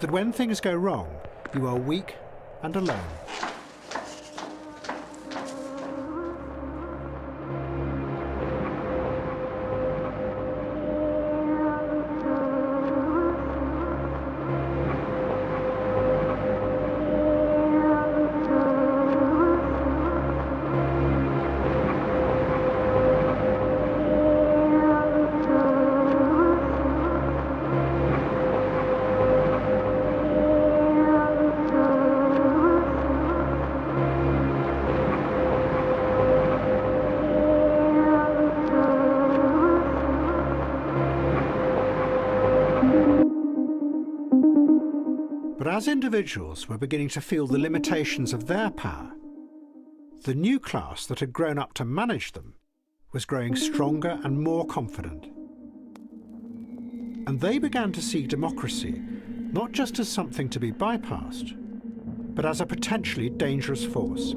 That when things go wrong, you are weak and alone. But as individuals were beginning to feel the limitations of their power, the new class that had grown up to manage them was growing stronger and more confident. And they began to see democracy not just as something to be bypassed, but as a potentially dangerous force.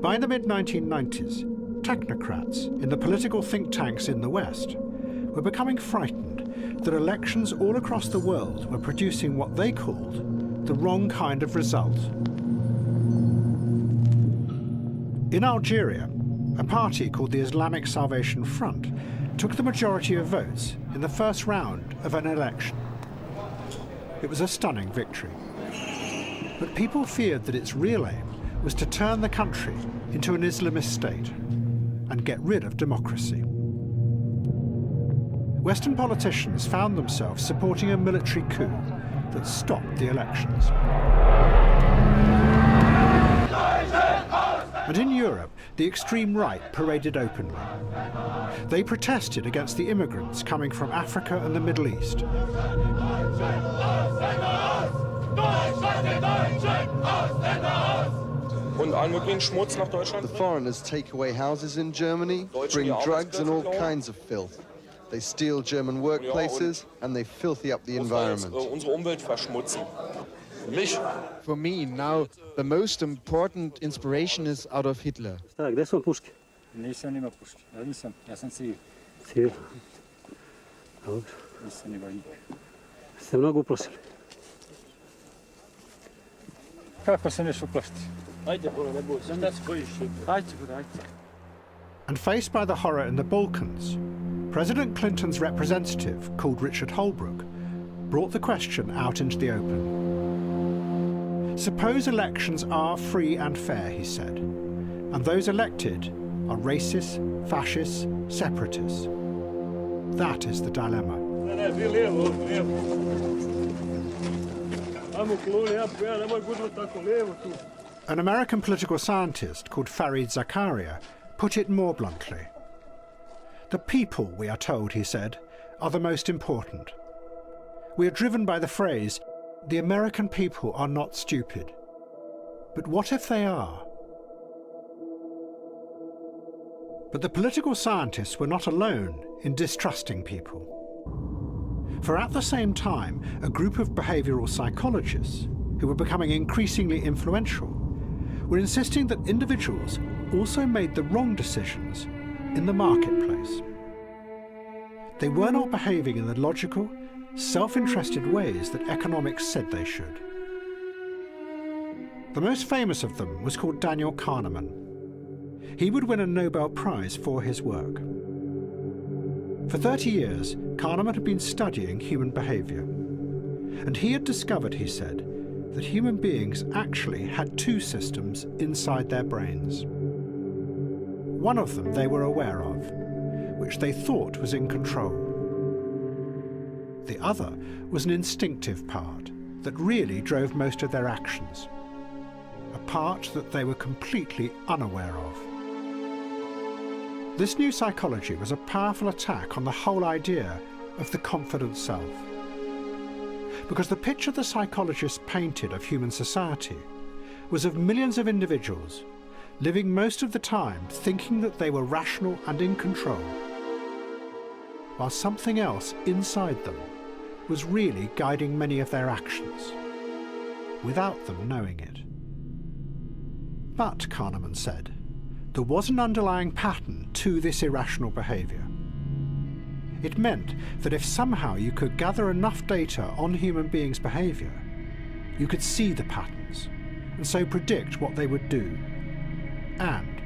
By the mid-1990s, technocrats in the political think tanks in the West were becoming frightened that elections all across the world were producing what they called the wrong kind of result. In Algeria, a party called the Islamic Salvation Front took the majority of votes in the first round of an election. It was a stunning victory. But people feared that its real aim was to turn the country into an Islamist state and get rid of democracy. Western politicians found themselves supporting a military coup that stopped the elections. And in Europe, the extreme right paraded openly. They protested against the immigrants coming from Africa and the Middle East. The foreigners take away houses in Germany, bring drugs and all kinds of filth. They steal German workplaces and they filthy up the environment. For me, now, the most important inspiration is Adolf Hitler. And faced by the horror in the Balkans, President Clinton's representative, called Richard Holbrooke, brought the question out into the open. Suppose elections are free and fair, he said, and those elected are racists, fascists, separatists. That is the dilemma. An American political scientist called Fareed Zakaria put it more bluntly. The people, we are told, he said, are the most important. We are driven by the phrase, the American people are not stupid. But what if they are? But the political scientists were not alone in distrusting people. For at the same time, a group of behavioural psychologists, who were becoming increasingly influential, were insisting that individuals also made the wrong decisions in the marketplace. They were not behaving in the logical, self-interested ways that economics said they should. The most famous of them was called Daniel Kahneman. He would win a Nobel Prize for his work. For 30 years, Kahneman had been studying human behaviour. And he had discovered, he said, that human beings actually had two systems inside their brains. One of them they were aware of, which they thought was in control. The other was an instinctive part that really drove most of their actions, a part that they were completely unaware of. This new psychology was a powerful attack on the whole idea of the confident self. Because the picture the psychologists painted of human society was of millions of individuals living most of the time thinking that they were rational and in control, while something else inside them was really guiding many of their actions, without them knowing it. But, Kahneman said, there was an underlying pattern to this irrational behaviour. It meant that if somehow you could gather enough data on human beings' behaviour, you could see the patterns, and so predict what they would do, and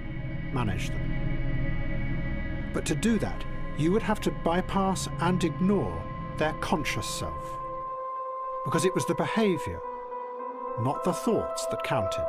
manage them. But to do that, you would have to bypass and ignore their conscious self, because it was the behaviour, not the thoughts, that counted.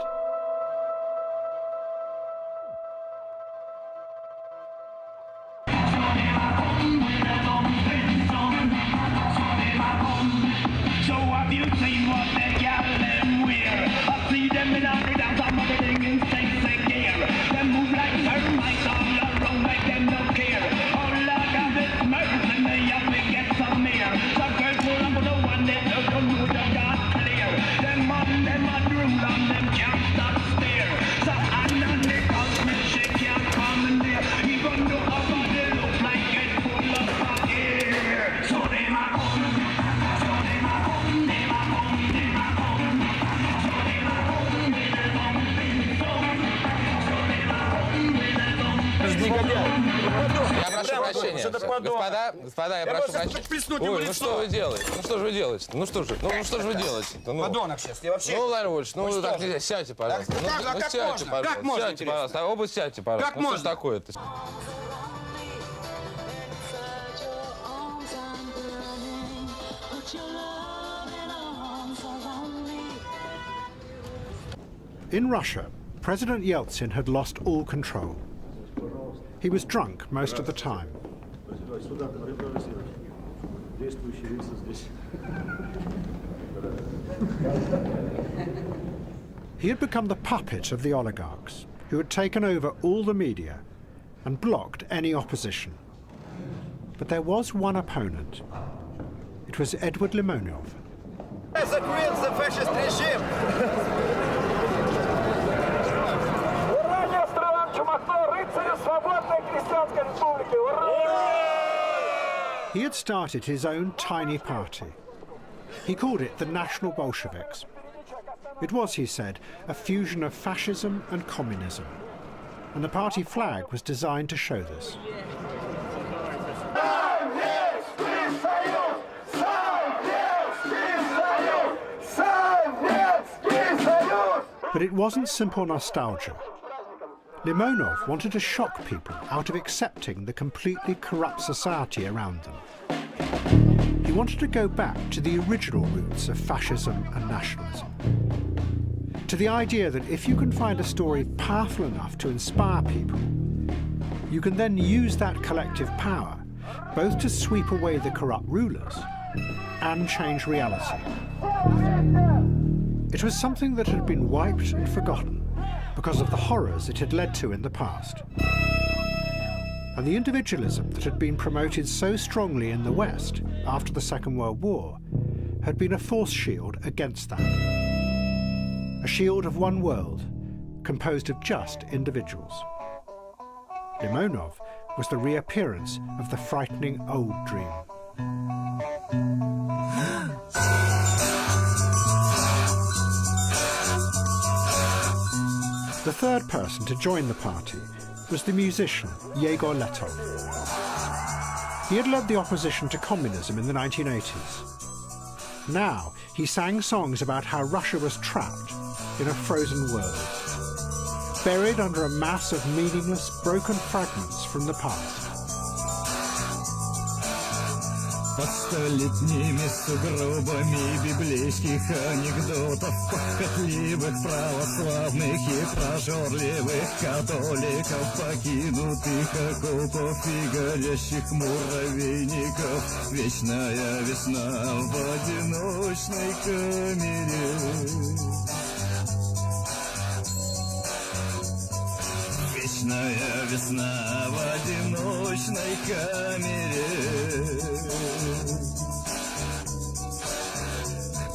Господа, я прошу прощения. Ой, ну что вы делаете? Ну что же вы делаете? Ну что же вы делаете? Подонок сейчас, я вообще... Ну, Владимир Вольфович, ну так нельзя. Сядьте, пожалуйста. Ну как сядьте, можно? Как можно? Сядьте, пожалуйста. Оба сядьте, пожалуйста. Как можно? Что ж такое-то? In Russia, President Yeltsin had lost all control. He was drunk most of the time. He had become the puppet of the oligarchs, who had taken over all the media and blocked any opposition. But there was one opponent. It was Edward Limonov. Закрыть the fascist regime! He had started his own tiny party. He called it the National Bolsheviks. It was, he said, a fusion of fascism and communism, and the party flag was designed to show this. But it wasn't simple nostalgia. Limonov wanted to shock people out of accepting the completely corrupt society around them. He wanted to go back to the original roots of fascism and nationalism. To the idea that if you can find a story powerful enough to inspire people, you can then use that collective power both to sweep away the corrupt rulers and change reality. It was something that had been wiped and forgotten because of the horrors it had led to in the past. And the individualism that had been promoted so strongly in the West after the Second World War had been a force shield against that. A shield of one world, composed of just individuals. Limonov was the reappearance of the frightening old dream. The third person to join the party was the musician Yegor Letov. He had led the opposition to communism in the 1980s. Now he sang songs about how Russia was trapped in a frozen world, buried under a mass of meaningless, broken fragments from the past. Под столетними сугробами библейских анекдотов, похотливых православных и прожорливых католиков, покинутых окопов и горящих муравейников. Вечная весна в одиночной камере. Вечная весна в одиночной камере.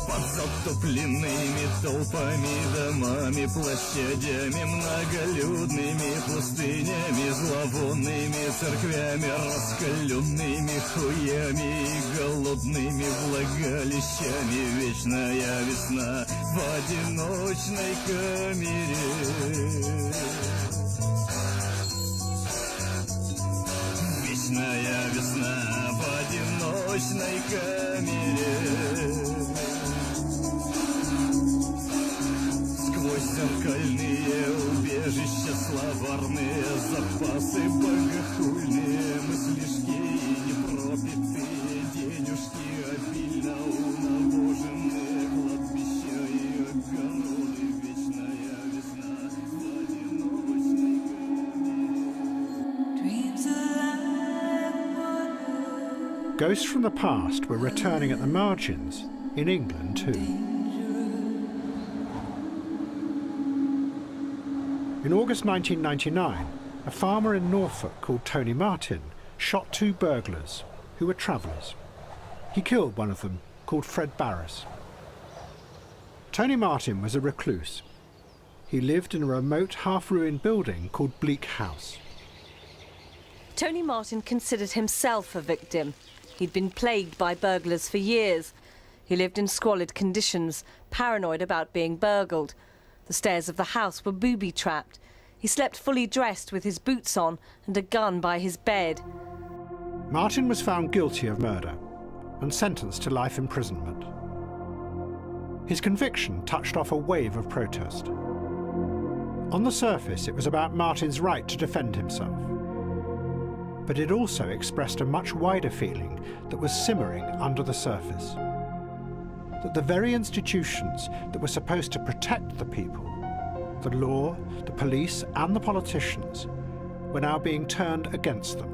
Под обтопленными толпами, домами, площадями, многолюдными пустынями, зловонными церквями, раскаленными хуями и голодными влагалищами. Вечная весна в одиночной камере. Вечная весна в одиночной камере. Сквозь зеркальные убежища, словарные запасы, богохульные мыслишки и непропитые денежки, обильно унавоженные кладбища и огороды. Вечная весна в одиночной камере. Ghosts from the past were returning at the margins, in England too. In August 1999, a farmer in Norfolk called Tony Martin shot 2 burglars who were travellers. He killed one of them, called Fred Barris. Tony Martin was a recluse. He lived in a remote, half-ruined building called Bleak House. Tony Martin considered himself a victim. He'd been plagued by burglars for years. He lived in squalid conditions, paranoid about being burgled. The stairs of the house were booby-trapped. He slept fully dressed with his boots on and a gun by his bed. Martin was found guilty of murder and sentenced to life imprisonment. His conviction touched off a wave of protest. On the surface, it was about Martin's right to defend himself. But it also expressed a much wider feeling that was simmering under the surface. That the very institutions that were supposed to protect the people, the law, the police and the politicians, were now being turned against them.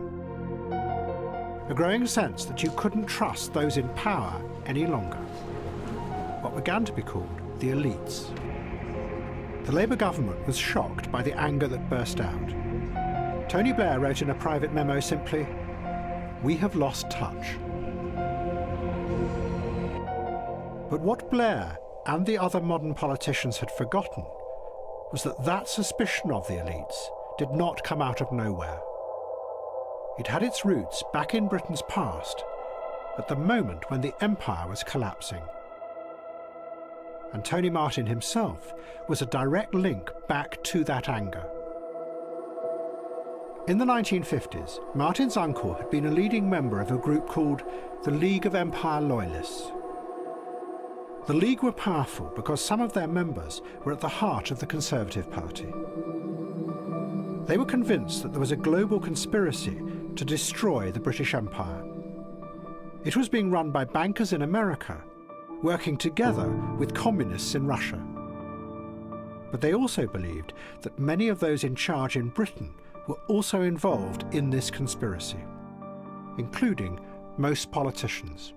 A growing sense that you couldn't trust those in power any longer. What began to be called the elites. The Labour government was shocked by the anger that burst out. Tony Blair wrote in a private memo simply, "We have lost touch." But what Blair and the other modern politicians had forgotten was that that suspicion of the elites did not come out of nowhere. It had its roots back in Britain's past, at the moment when the empire was collapsing. And Tony Martin himself was a direct link back to that anger. In the 1950s, Martin's uncle had been a leading member of a group called the League of Empire Loyalists. The League were powerful because some of their members were at the heart of the Conservative Party. They were convinced that there was a global conspiracy to destroy the British Empire. It was being run by bankers in America, working together with communists in Russia. But they also believed that many of those in charge in Britain were also involved in this conspiracy, including most politicians.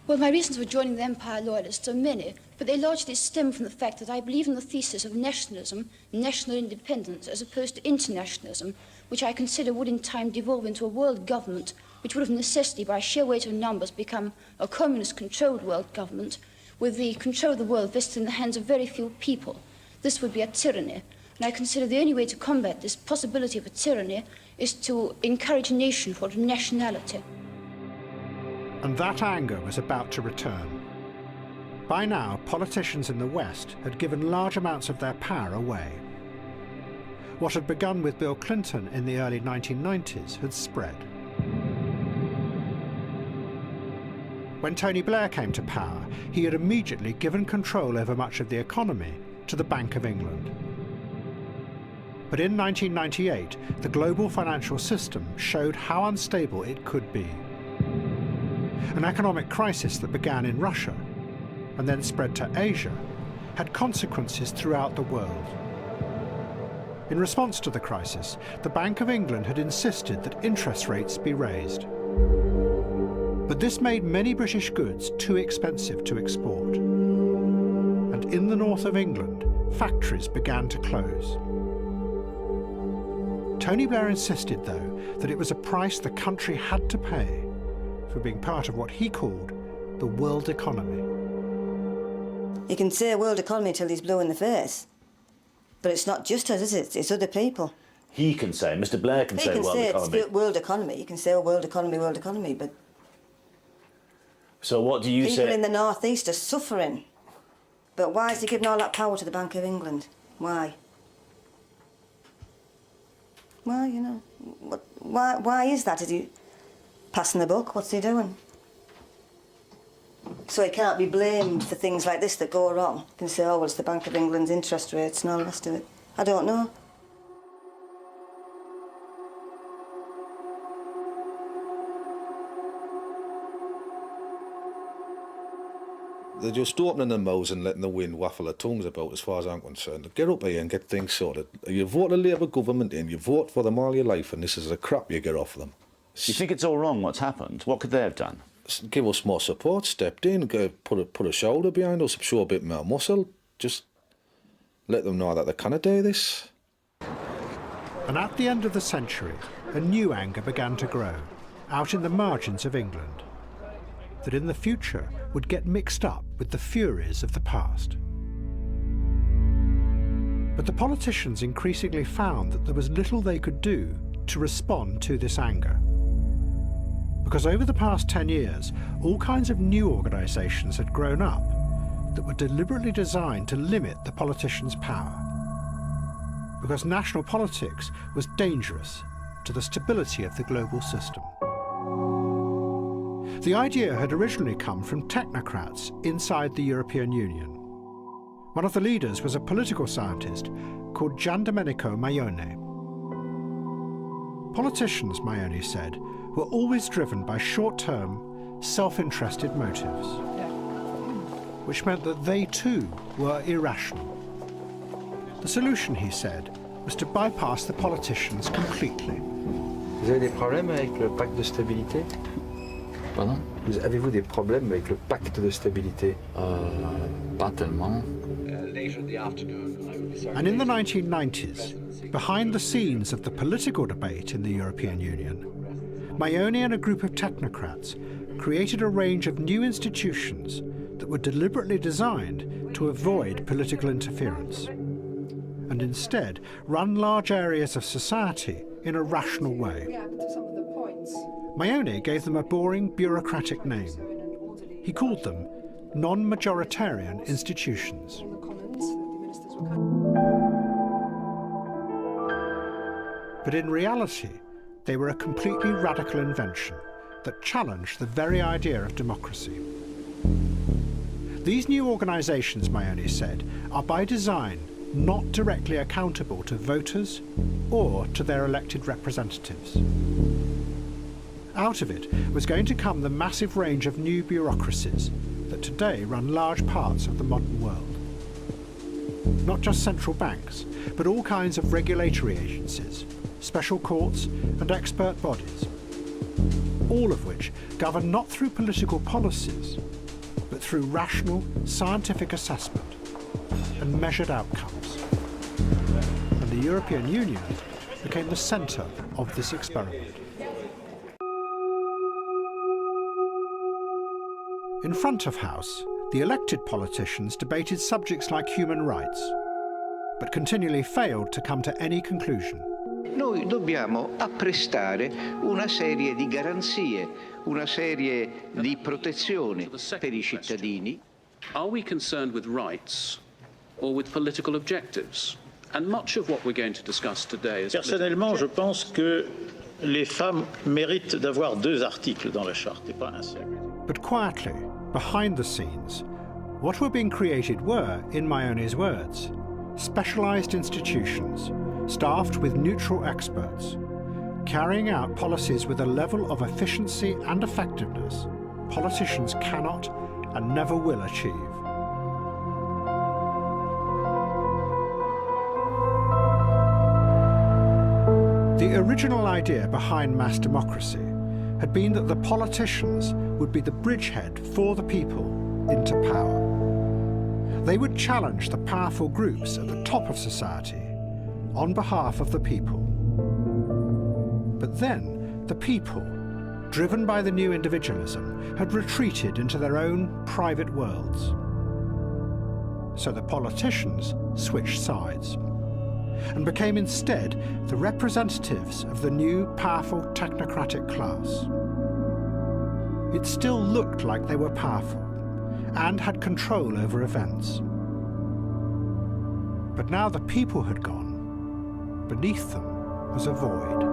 Well, my reasons for joining the Empire Loyalists are many, but they largely stem from the fact that I believe in the thesis of nationalism, national independence, as opposed to internationalism, which I consider would in time devolve into a world government, which would of necessity, by sheer weight of numbers, become a communist-controlled world government, with the control of the world vested in the hands of very few people. This would be a tyranny, and I consider the only way to combat this possibility of a tyranny is to encourage nationhood and nationality. And that anger was about to return. By now, politicians in the West had given large amounts of their power away. What had begun with Bill Clinton in the early 1990s had spread. When Tony Blair came to power, he had immediately given control over much of the economy to the Bank of England. But in 1998, the global financial system showed how unstable it could be. An economic crisis that began in Russia and then spread to Asia had consequences throughout the world. In response to the crisis, the Bank of England had insisted that interest rates be raised. But this made many British goods too expensive to export. And in the north of England, factories began to close. Tony Blair insisted, though, that it was a price the country had to pay for being part of what he called the world economy. You can say world economy till he's blue in the face. But it's not just us, is it? It's other people. He can say, Mr. Blair can say world economy. It's world economy. You can say, oh, world economy, but... So what do you say? People in the North East are suffering. But why is he giving all that power to the Bank of England? Why? Why, you know? Why is that? Is he passing the buck? What's he doing? So he can't be blamed for things like this that go wrong. You can say, oh, well, it's the Bank of England's interest rates and all the rest of it. I don't know. They're just opening their mouths and letting the wind waffle their tongues about, as far as I'm concerned. Get up here and get things sorted. You vote a Labour government in, you vote for them all your life, and this is the crap you get off them. You think it's all wrong what's happened? What could they have done? Give us more support, stepped in, put a shoulder behind us, show a bit more muscle. Just let them know that they cannot do this. And at the end of the century, a new anger began to grow, out in the margins of England, that in the future would get mixed up with the furies of the past. But the politicians increasingly found that there was little they could do to respond to this anger. Because over the past 10 years, all kinds of new organisations had grown up that were deliberately designed to limit the politicians' power. Because national politics was dangerous to the stability of the global system. The idea had originally come from technocrats inside the European Union. One of the leaders was a political scientist called Giandomenico Maione. Politicians, Maione said, were always driven by short-term, self-interested motives, which meant that they too were irrational. The solution, he said, was to bypass the politicians completely. Vous avez des problèmes avec le pacte de stabilité? Pardon? Avez-vous des problèmes avec le pacte de stabilité? Pas tellement. And in the 1990s, behind the scenes of the political debate in the European Union, Maione and a group of technocrats created a range of new institutions that were deliberately designed to avoid political interference, and instead run large areas of society in a rational way. Maione gave them a boring bureaucratic name. He called them non-majoritarian institutions. But in reality, they were a completely radical invention that challenged the very idea of democracy. These new organisations, Maione said, are by design not directly accountable to voters or to their elected representatives. Out of it was going to come the massive range of new bureaucracies that today run large parts of the modern world. Not just central banks, but all kinds of regulatory agencies, special courts and expert bodies, all of which govern not through political policies, but through rational, scientific assessment and measured outcomes. And the European Union became the centre of this experiment. In front of house, the elected politicians debated subjects like human rights, but continually failed to come to any conclusion. Noi dobbiamo apprestare una serie di garanzie, una serie di protezione per I cittadini. Are we concerned with rights or with political objectives? And much of what we're going to discuss today is... Personnellement, je pense que les femmes méritent d'avoir 2 articles dans la charte et pas un seul. But quietly, behind the scenes, what were being created were, in Maione's words, specialised institutions staffed with neutral experts, carrying out policies with a level of efficiency and effectiveness politicians cannot and never will achieve. The original idea behind mass democracy had been that the politicians would be the bridgehead for the people into power. They would challenge the powerful groups at the top of society on behalf of the people. But then the people, driven by the new individualism, had retreated into their own private worlds. so the politicians switched sides and became instead the representatives of the new powerful technocratic class. It still looked like they were powerful and had control over events. But now the people had gone. Beneath them was a void.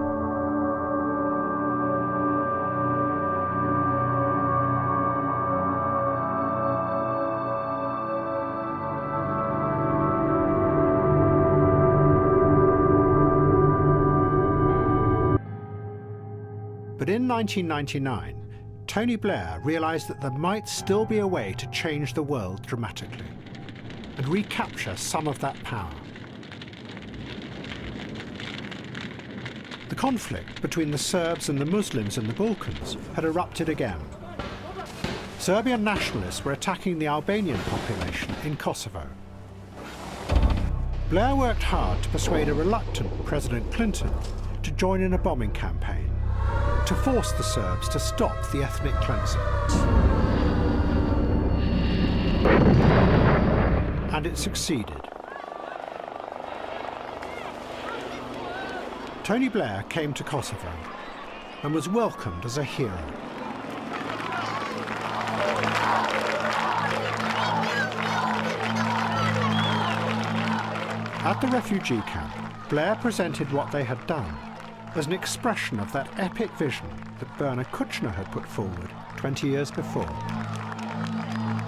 But in 1999, Tony Blair realised that there might still be a way to change the world dramatically and recapture some of that power. The conflict between the Serbs and the Muslims in the Balkans had erupted again. Serbian nationalists were attacking the Albanian population in Kosovo. Blair worked hard to persuade a reluctant President Clinton to join in a bombing campaign, to force the Serbs to stop the ethnic cleansing. And it succeeded. Tony Blair came to Kosovo and was welcomed as a hero. At the refugee camp, Blair presented what they had done as an expression of that epic vision that Bernard Kouchner had put forward 20 years before.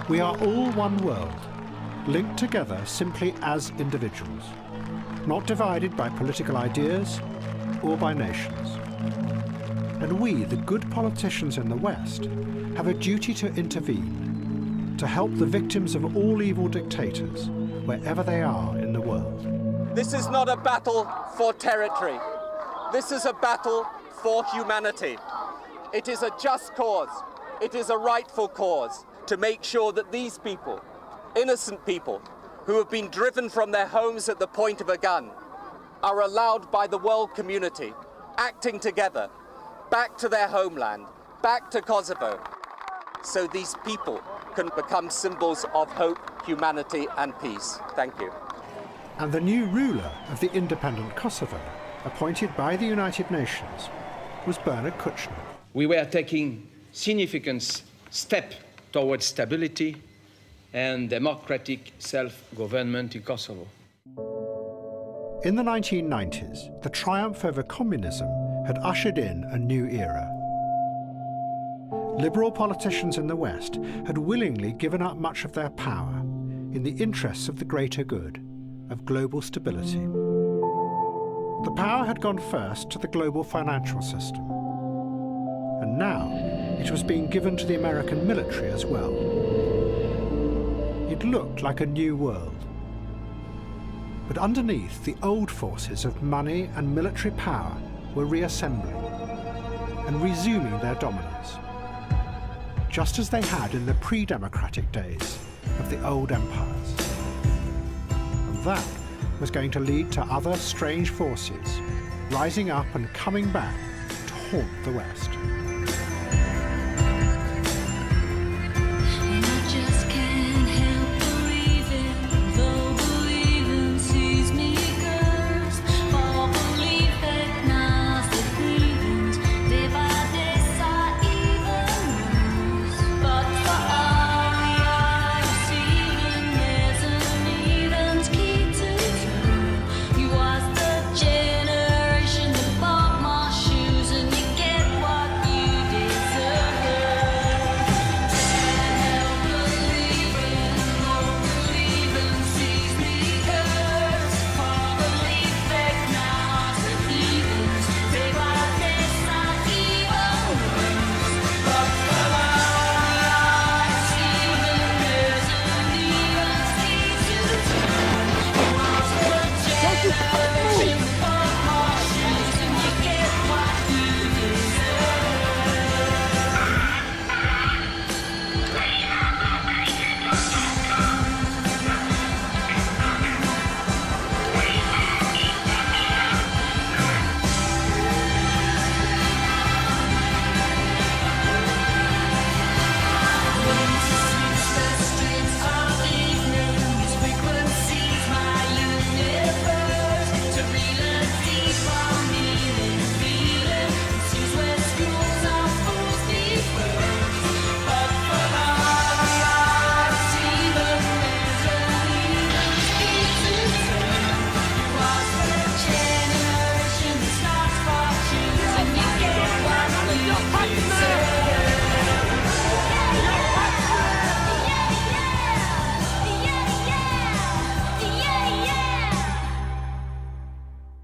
We are all one world, linked together simply as individuals, not divided by political ideas or by nations. And we, the good politicians in the West, have a duty to intervene, to help the victims of all evil dictators, wherever they are in the world. This is not a battle for territory. This is a battle for humanity. It is a just cause. It is a rightful cause to make sure that these people, innocent people, who have been driven from their homes at the point of a gun, are allowed by the world community, acting together, back to their homeland, back to Kosovo, so these people can become symbols of hope, humanity and peace. Thank you. And the new ruler of the independent Kosovo, appointed by the United Nations, was Bernard Kouchner. We were taking significant steps towards stability and democratic self-government in Kosovo. In the 1990s, the triumph over communism had ushered in a new era. Liberal politicians in the West had willingly given up much of their power in the interests of the greater good, of global stability. The power had gone first to the global financial system, and now it was being given to the American military as well. It looked like a new world. But underneath, the old forces of money and military power were reassembling and resuming their dominance, just as they had in the pre-democratic days of the old empires. And that was going to lead to other strange forces rising up and coming back to haunt the West.